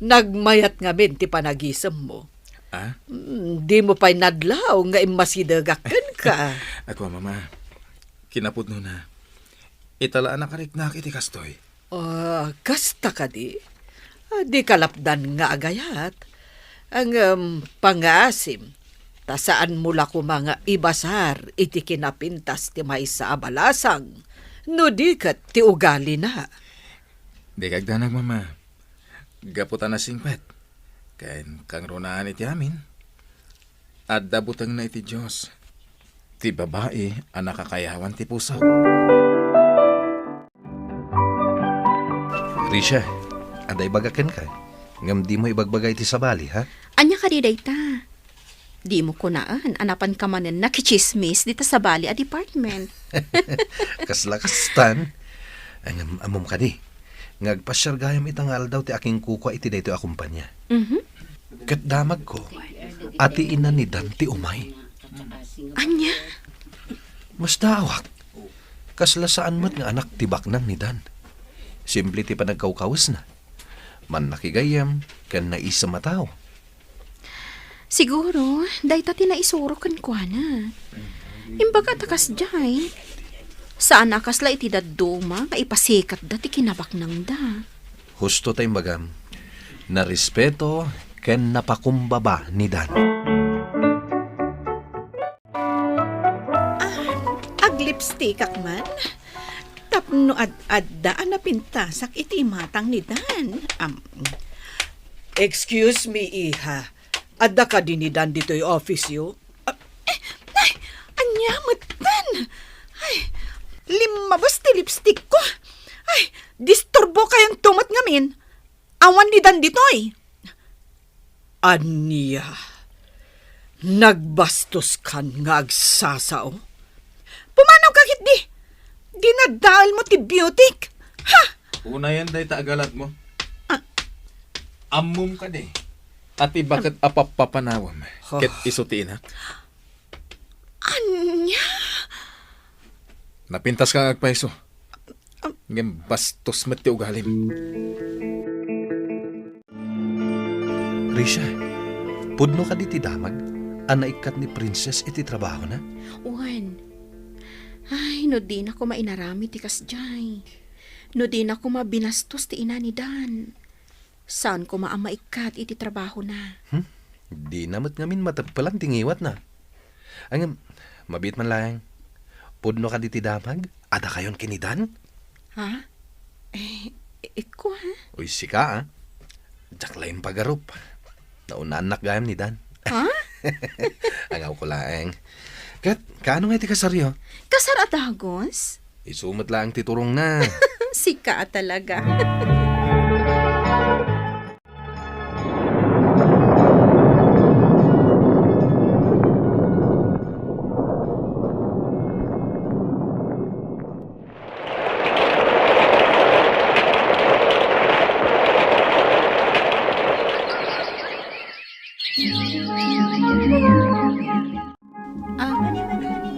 Nagmayat nga min ti panagisem mo. Di mo pa'y nadlaw nga imasidagakan ka. Ako, mama. Kinapudno na. Italaan na kariknak iti kastoy. Kasta ka di. Di kalapdan nga agayat. Ang pangasim. Tasaan mula ko mga ibasar iti kinapintas ti may sa abalasang. No di kat ti ugali na. Di kagdanag, mama. Gaputan na singpet. Kain kang runaan iti amin. At dabutang na iti Diyos. Ti babae ang nakakayawan ti puso. Risha, aday bagaken ka. Ngam di mo ibagbagay ti sabali, ha? Anya ka di dayta? Di mo kunaan, anapan ka manen nakichismis dita sa bali a department. Kaslakastan. Ang amom ka di. Ngagpasyar gayam itangal daw ti aking kukwa iti dayto akumpanya. Kat damag ko, ati ina ni Dan ti umay. Anya? Mas dawak. Kaslasaan mo't nga anak ti baknang ni Dan. Simple ti panagkawkawas na. Man nakigayam, kan naisa mataw. Siguro, dahil tati na isuro kan kwa na. Imbaga takas jay. Saan nakasla iti daduma, kaipasikat dati kinabak nang da. Husto tay magam, na respeto ken napakumbaba ni Dan. Aglip lipstick man. Tapno ad-addaan na pintasak iti matang ni Dan. Excuse me, iha. Adda ka din ni Dan dito yung office yo? Anya, matan. Ay, limabas ti lipstick ko. Ay, disturbo kayang tumat ngamin. Awan ni Dan ditoy. Anya, nagbastos kan nga agsasao? Pumanaw kakit di. Dinadaal mo ti beautic. Ha? Una yan day taagalat mo. Amum ka day. Ati bakit apapapanawam? Ket isutiin ha? Anya? Napintas ka agpaiso. Ngem bastos met ti ugalim. Risha, pudno ka di ti damag? Anaikat ni Princess iti trabaho na? Uwan. Ay, no di na ko mainarami ti kasjay. No di na ko mabinastos ti ina ni Dan. Saan ko maamaikat iti trabaho na? Di namat ngamin matagpalan tingiwat na. Ang mabit man lang. Pudno ka di ti damag? Ada kayon kinidan? Ha? Iko ha? Uy, sika ha? Jaklain pagarup. Nauna anak gayam ni Dan. Ha? Angaw ko lang. Kat, kaano nga iti kasaryo? Kasar at dagos? Isumat lang titurong na. Sika talaga.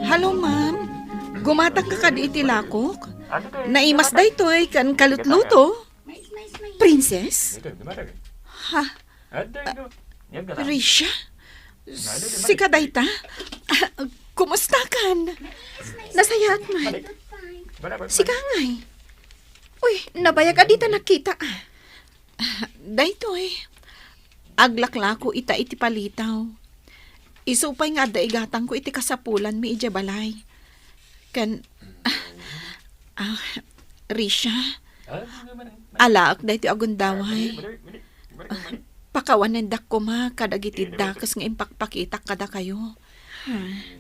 Hello, ma'am. Gumatang ka di iti lakok. Naimas da ito'y kan kalutluto. Princess? Ha? Risha? Sika dayta? Kumusta kan? Nasayat man. Sika ngay. Uy, nabayag adita nakita. Daytoy. Aglaklako ita iti palitaw. Isupay nga daigatang ko iti kasapulan mi ija balay. Kan Risha. Alaak daytoy agundaway. Pakawanendak ko ma kadagiti dakas nga impakpakitak kada kayo.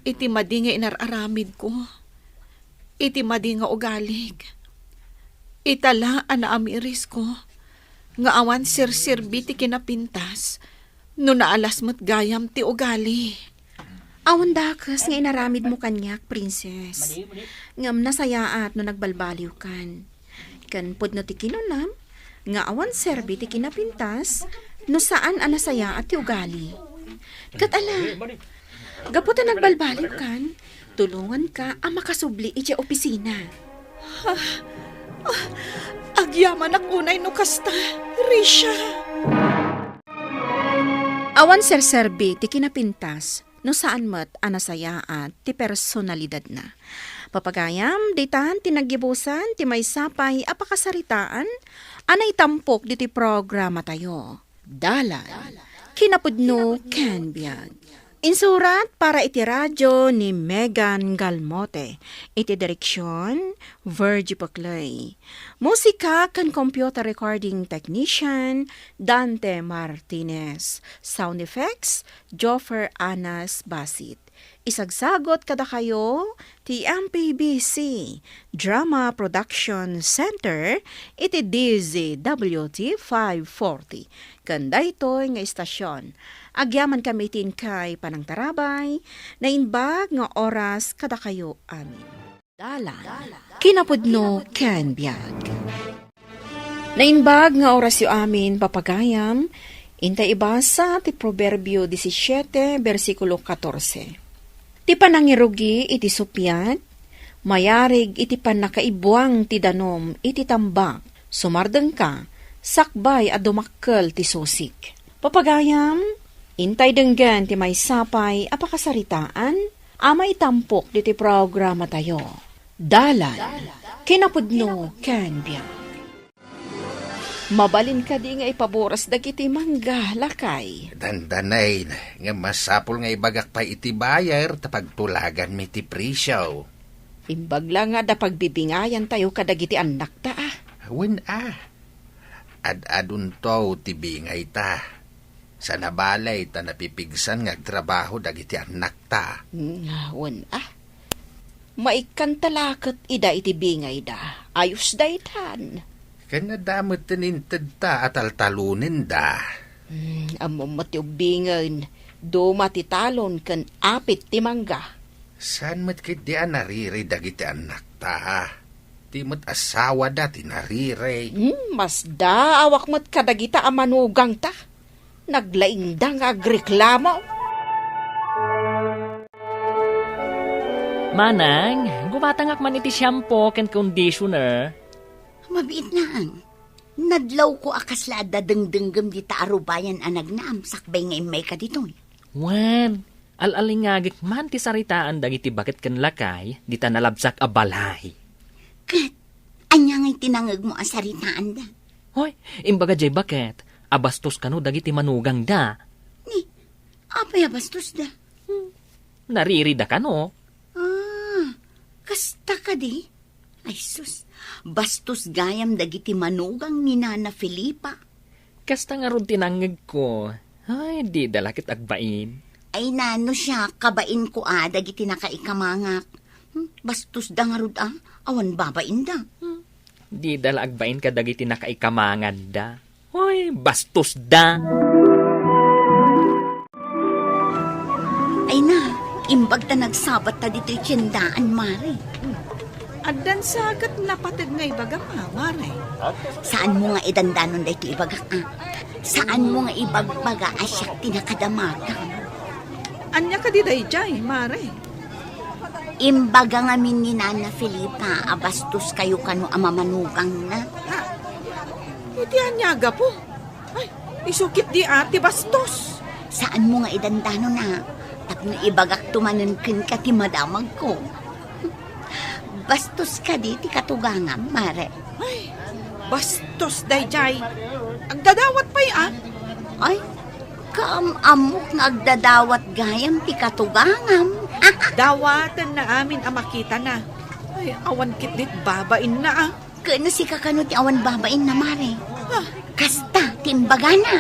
Iti madi nga inararamid ko. Iti madi nga ugalig. Itala ana amiris ko. Nga awan sir-sirbi ti kinapintas. No naalas mo't gayam ti ugali. Awan dakas nga inaramid mo kanyak, princess. Ngam nasayaat no nagbalbaliw kan. Kan pod no ti kinunam, nga awan serbi ti kinapintas, no saan anasaya at ti ugali. Kat ala, gaputa nagbalbaliw kan, tulungan ka ang makasubli iti opisina. Agyaman akunay no kasta, Risha. Awan serserbi ti kinapintas, no saan mat anasayaat ti personalidad na. Papagayam, ditan tinaggibusan ti may sapay apakasaritaan, anay tampok di ti programa tayo. Dalan, kinapudno ken biag. Insurat para iti radyo ni Megan Galmote. Iti direksyon, Virgie Paclay. Musika kan computer recording technician, Dante Martinez. Sound effects, Joffer Anas Basit. Isagsagot kada kayo, ti MPBC Drama Production Center, iti DZWT 540. Kanda ito'y nga istasyon. Agyaman kami tin kay Panang Tarabay, na inbag nga oras kada kayo amin. Dalan, kinapudno ken biag. Na inbag nga oras yu amin papagayam, intay ibasa ti Proverbio 17, versikulo 14. Ti panangirugi iti supyat, mayarig iti panakaibuang ti danom iti tambak, sumardeng ka, sakbay a dumakkel ti susik. Papagayam, intay denggan ti may sapay apakasaritaan, amay tampok di ti programa tayo. Dalan, kinapudno ken biag. Mabalin ka di nga ipaboras dagiti mangga lakay. Dandanay, nga masapol nga ibagak pa iti bayar tapagtulagan mi ti presyo. Imbag lang nga da pagbibingayan tayo kadagiti anak ta Wen Ad-adun to tibingay ta. Sa nabalay ta napipigsan ngagtrabaho dagiti anak ta. Wan Maikan talakat ida iti bingay da. Ayos da itan. Kanadamot tininted ta at altalunin da. Amo mati bingan. Do matitalon kan apit timangga. Saan mo't kiti nariri dagiti anak ta? Di mo't asawa da tinariri. Mas da awak mo't kadagita amanugang ta. Naglaing da nga agreklamo. Manang, gumatangak man iti shampoo ken conditioner. Mabiit na ang. Nadlaw ko akasla dadengdenggem di taarubayan anag na sakbay nga imay ka dito. Wan, alalingagik man ti saritaan dagiti bakit ken lakay, di ta nalabsak a balay. Kat, anya nga'y tinangag mo asaritaan da. Hoy, imbaga jay bakit, abastos kano dagiti manugang da. Ni, apay abastos da? Naririda kano. Kasta ka di? Ay sus, bastos gayam dagiti manugang ni Nana Felipa. Kasta nga ron tinangag ko. Ay, di dalakit agbain. Ay nano siya, kabain ko dagiti nakaikamangak. Bastos da nga ron awan babain da. Di dala agbain ka dagiti nakaikamangan da. Hoy, bastos da. Ay na, imbag ta nagsabat ta dito tiyendaan, Mare. Adan sagat napatid nga ibaga Mare. Saan mo nga idandanon da ito ibaga Saan mo nga ibagbaga asyak tinakadamaga? Anya ka di dayjay, Mare? Imbaga nga min ni Nana Felipa, abastos kayo kano amamanugang na. Iti anyaga po. Ay, isukit di ati bastos. Saan mo nga idandano na? Tapno ibagak tumanan ken ka ti madamag ko. Bastos ka di ti katugangam, Mare. Ay, bastos dayjay. Ang dadawat pa'y Ay, kaamamok nga agdadawat gayam ti katugangam. Dawatan na amin makita na. Ay, awan kitlit babain na Kano si kakano ti awan babain na, Mare? Kasta, timbaga na.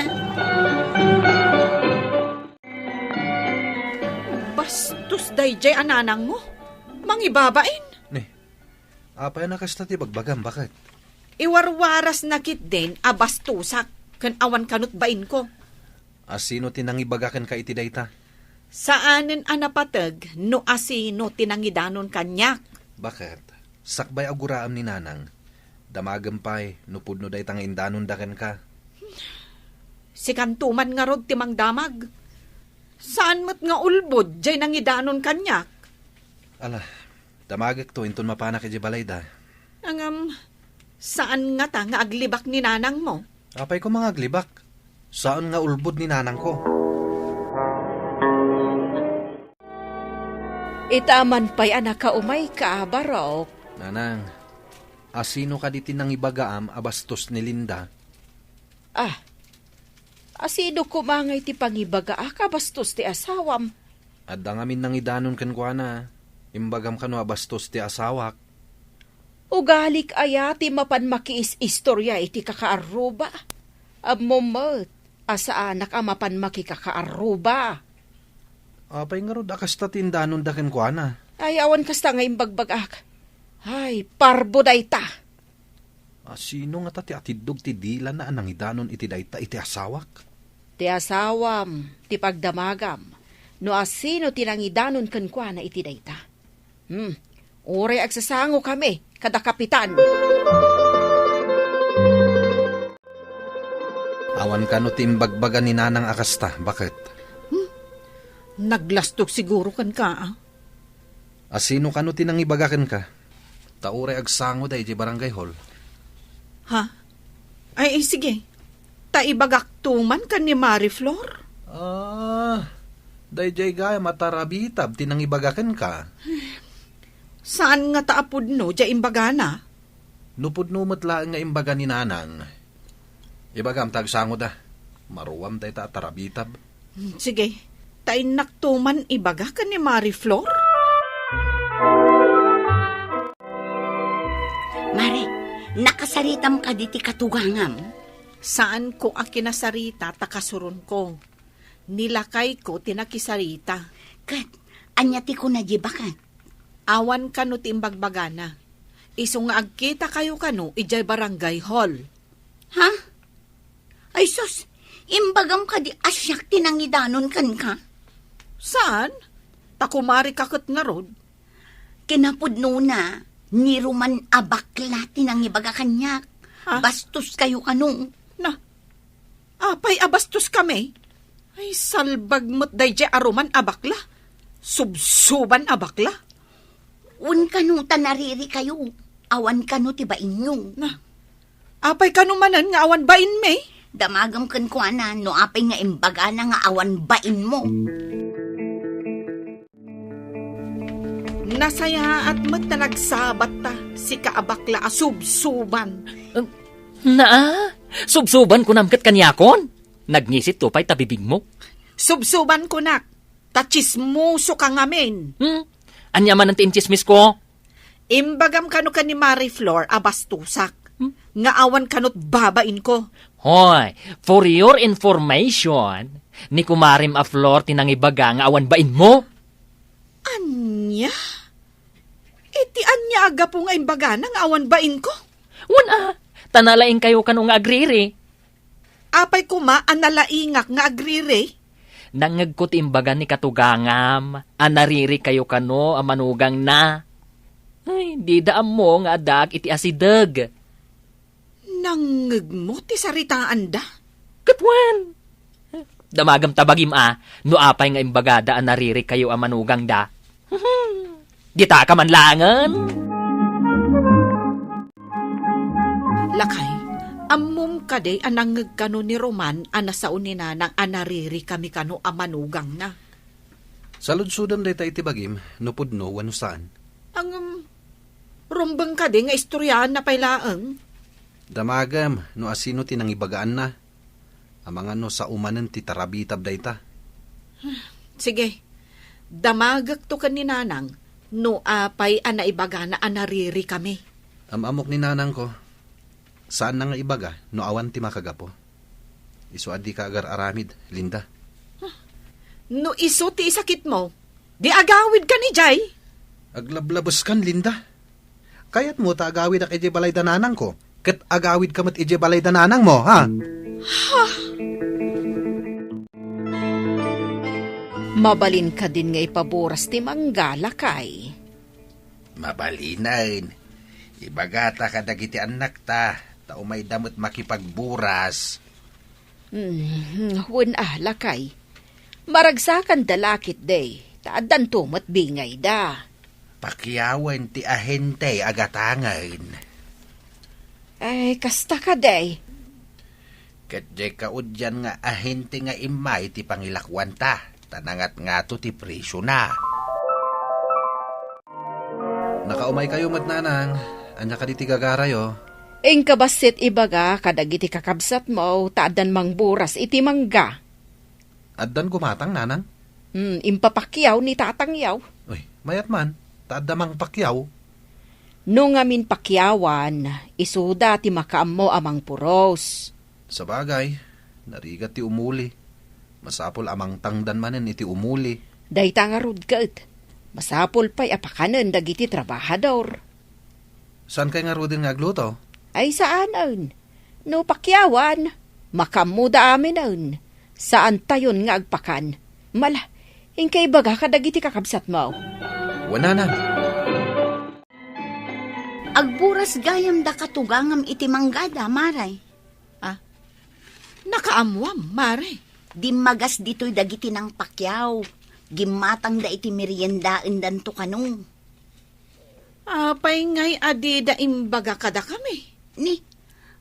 Bastos dayjay ananang mo. Mangibabain. Apay na kasta ti bagbagam, bakit? Iwarwaras na kit din abastusak kan awan kanut bain ko. Asino tinangibagakan ka iti dayta? Saanen anapatag no asino tinangidanon kanyak? Bakit? Sakbay aguraam ni Nanang. Damagampay, nupudno day tang indanon daken ka. Si kantuman nga rod timang damag. Saan mo't nga ulbod jay nangidanon kanyak? Ala, damagak to inton mapanak iti balayda. Saan nga ta nga aglibak ni Nanang mo? Apay ko mga aglibak. Saan nga ulbod ni Nanang ko? Itaman pa'y anak ka umay ka, Barok. Nanang, asino ka diti nang ibagaam abastos ni Linda? Asino kumangay ti pangibaga kabastos ti asawam? Adda ngamin nang idanon kan kwa na. Imbagam kano abastos ti asawak. Ugalik aya ti mapan makiis istorya iti kakaaruba. Amomot, asa anak mapan makikakaaruba. Apay nga rod akasta tindanon daken kwa na. Ay, awan kasta nga imbagbagak. Ay, parbo dayta. Sino nga ta ti atidog ti dila na anang idanon iti dayta iti asawak? Ti asawam, ti pagdamagam. No asino tinangidanon kan kwa na iti dayta. Ure agsasango kami, kada kapitan. Awan ka no timbagbaga ni Nanang akasta, bakit? Naglastok siguro kan ka Asino ka no tinangibagakan ka? Taure agsango day di barangay hall. Ay, sige. Taibagak tuman kan ni Marie Flor? Dayjay gaya matarabitab tinangibagakan ka. Saan nga taapod no, dya imbagana? Nupod numatlaan nga imbaga ni Nanang. Ibagam tagsango da. Maruwam day ta tarabitab. Sige, tayo naktuman ibaga ka ni Marie Flor? Nakasaritam ka di ti katugangam. Saan ko akinasarita takasuron ko? Nilakay ko tinakisarita. Kat, anya ti ko najibakan. Awan kano ti imbagbagana. Iso nga agkita kayo kano ijay barangay hall. Ha? Ay sus, imbagam ka di asyak tinangidanon kan ka? Saan? Takumari kakot nga rod. Kinapudno na, ni Roman abakla tinangibaga kanyak. Ha? Bastos kayo kanong. Na, apay abastos kami. Ay salbag mo't dayjay aruman abakla. Subsuban abakla. Un kano tanariri kayo. Awan kano tiba inyo. Na, apay kanumanan nga awan bain me? Damagam kan ko ana, no apay nga imbaga na nga awan bain mo. Nasaya at mat na nagsabat ta, si kaabakla asubsuban. Naa, subsuban ko namkat kanyakon. Nagnisit to pa'y tabibig mo. Subsuban ko nak, tachismuso ka ngamin. Anya man ang tinchismis ko? Imbagam kano ka ni Marie Flor abastusak. Nga awan kanot babain ko. Hoy, for your information, ni kumarim a Flor tinangibaga nga awan bain mo. Anya? Iti anya aga po nga imbaga nga awan bain ko? Wala, tanalaing kayo kanong agriri. Apay kuma analaingak nga agriri. Nangagkot imbaga ni katugangam, anariri kayo kano amanugang na. Ay, di daam mo nga adag iti asideg. Nangag mo ti saritaan da? Katwan! Damagam tabagim no apay nga imbagada anariri kayo amanugang da. Gita ka man langan. Lakay, ammum kaday anangag kano ni Roman anasaon ni nanang anariri kami kano amanugang na. Saludsudam day tayo tibagim, nupudno, wano saan. Ang rumbang kaday nga istoryahan na pailaang. Damagam, no asino tinangibagaan na. Amang ano sa umanan ti tarabitab day ta. Sige, damagak to ka ni nanang, no apay anaibaga na anariri kami. Amok ni nanang ko, saan na nga ibaga, no awan ti makagapo? Iso adi ka agar aramid, Linda. No iso ti isakit mo, di agawid ka ni Jay. Aglablabos kan, Linda. Kayat mo ta agawid ak ije balay dananang ko. Kat agawid ka mat ije balay dananang mo, ha? Mabalin ka din nga ipaboras ti manggala kay. Mabalinan. Ibagata ka dagiti anak ta. Tao may damot makipagburas. Huwin lakay. Maragsakan dalakit day. Taadan tumat bingay da. Pakiyawan ti ahente agatangan. Ay, kasta ka day. Kadye kaudyan nga ahente nga imay ti pangilakwan ta. Tanangat nga to ti presyo na. Nakaumay kayo mat nanang. Anya ka di ti gagarayo. Ing kabasit ibaga kadagiti kakabsat mo taadan mang buras iti mangga. Addan gumatang nanang? Impapakyaw ni tatangyaw. Uy, mayat man. Taadamang pakyaw. No ngamin pakyawan, isuda ti makaammo amang puros. Sa bagay, narigat ti umuli. Masapol amang tangdan manen iti umuli. Dayta nga rudgat. Masapol pa'y apakanan dagiti trabahador. Saan kay nga rudin nga agluto? Ay saanan? No pakyawan, makamuda amin aun. Saan tayon nga agpakan? Mala, ingkay baga kadagiti kakabsat mo. Wananan. Agburas gayam da katugangam iti manggada, maray. Nakaamuam, mare. Dimagas dito'y dagiti ng pakyaw. Gimatang da iti meriendaan danto kanong. Apay ngay adi da imbaga kada kami. Ni,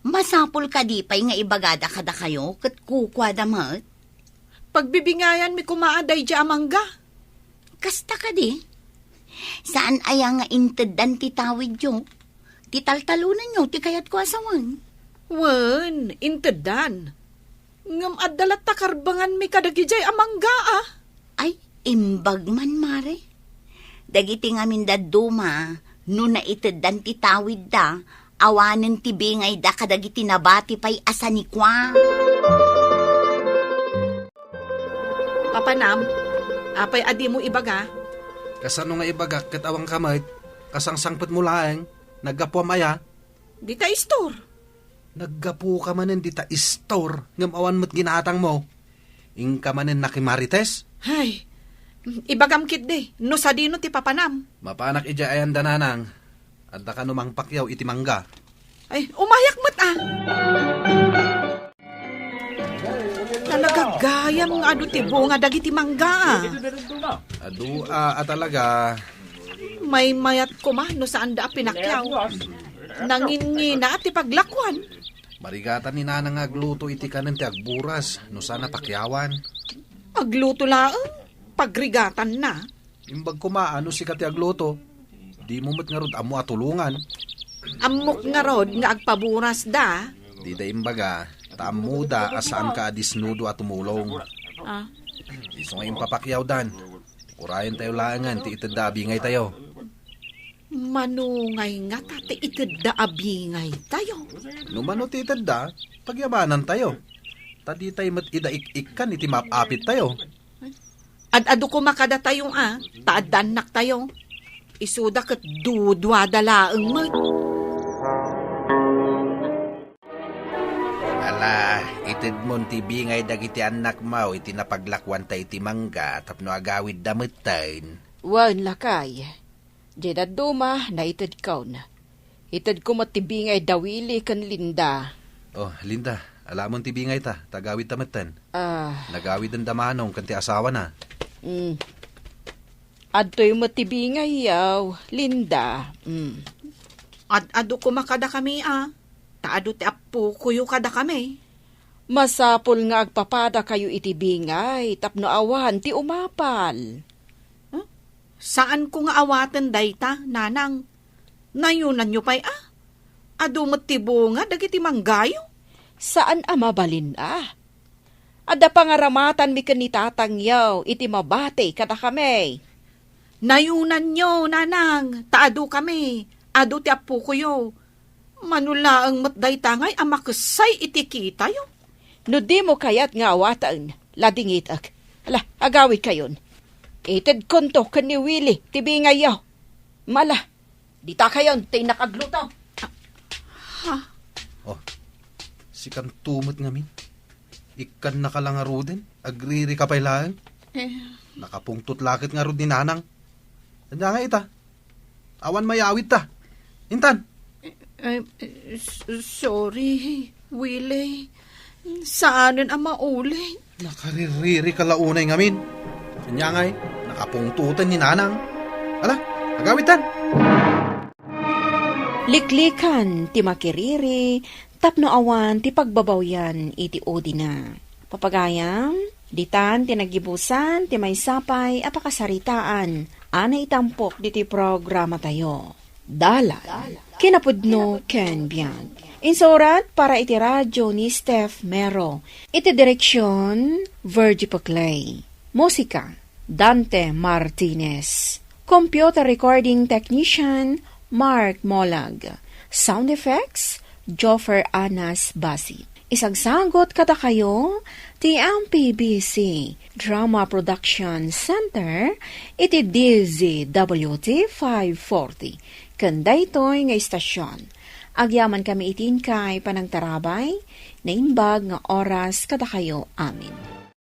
masapol ka di pa'y nga ibagada kada kayo, kat kukwa damat. Pagbibingayan mi kumaaday di amangga. Kasta ka di. Saan aya nga intedan ti tawid yo? Ti taltalunan nyo, ti kayat ko asawan. Wen, intedan. Ngam adalat takarbangan mi kadagijay amangga Ay, imbag man, mare. Dagiti nga min daduma, no na itedan ti tawid da, Awanen ti bingay da kadagiti nabati pay asanikwa. Papanam, apay adi mo ibaga. Kasano nga ibagak kat awang kamay, kasangsangpet mo laeng, naggapuam aya. Di ta istor. Naggapu ka manen di ta istor, ngam awan mo't ginatang mo. Ing ka manen nakimarites. Hay, ibagam kit de, no sa dino ti papanam. Mapanak ija ayan dananang, adda ka numang pakyaw iti mangga. Ay, umayak mo't Talagagayam nga adu ti bunga dagiti mangga. Adu, talaga. May mayat ko ma, no saan da pinakyaw. Nangingina ti paglakwan. Marigatan ni nanang agluto iti kanan ti agburas, no sana pakyawan. Agluto laang, pagrigatan na. Imbag kumaano si kati agluto, di mo mat nga rod amo atulungan. Amok nga rod nga agpaburas da. Di da imbaga, taamuda asaan ka disnudo at tumulong. Iso nga impapakyaw dan. Urayan tayo laangan, ti itadabi ngay tayo. Manungay nga tate itadda abingay tayo. Numano ti itadda, pagyamanan tayo. Tadi tayo mat idaik-ikan iti mapapit tayo. Ad-ado ko makada tayong taadanak tayo. Isuda kat dudwa dalaang mat. Ala, itid mon ti bingay dagiti anak mau iti napaglakwan tayo iti mangga tapno agawid dametain. Wan lakay. Jedad duma na itid kaw na. Itid ko matibingay dawili kan Linda. Oh, Linda, alamon ti bingay ta, tagawid dametan. Nagawid ang damanong kanti asawa na. Adto'y matibingay yaw, Linda. Ad-ado ko makada kami Taado ti apo kuyo kada kami. Masapol nga agpapada kayo itibingay, tapno awan ti umapal. Saan ko nga awatan dayta, nanang? Nayunan nyo pa'y Ado matibo nga dagiti manggayo? Saan mabalin Ada pangaramatan mi kanitatang yaw, iti mabate kada kami. Nayunan nyo, nanang, taado kami. Ado ti apo kuyo. Manula ang matday tangay amakasay iti kita yo. No di mo kayat nga awatan, ladingit ak. Ala, agawid kayon. Ited konto kan ni Willie, tibingay yaw. Mala, di ta kayon, tay nakagluto. Oh, si kan tumot ngamin. Ikan nakalangaro din, agriri ka pailaan. Nakapungtot lakit nga ro din nanang. Anya nga ita, awan mayawit ta. Intan. Sorry, Willie. Saanan ang mauli? Nakaririri ka launay ngamin. Kanya nga'y, nakapungtutan ni nanang. Ala, agawitan. Liklikan ti makiriri, tapno awan ti pagbabawyan iti odina. Papagayam, ditan ti nagibusan ti may sapay apakasaritaan. Ana itampok diti programa tayo. Dalal. Kinapudno ken biyan. Insurat para iti radyo ni Steph Mero. Iti direksyon, Virgie Paclay. Musika, Dante Martinez. Computer recording technician, Mark Molag. Sound effects, Joffer Anas Basi. Isagsagot kada kayo, ti MPBC Drama Production Center, iti DZWT 540. Kanda ito'y nga istasyon. Agyaman kami itin kay panagtarabay, na inbag nga oras kada kayo amin.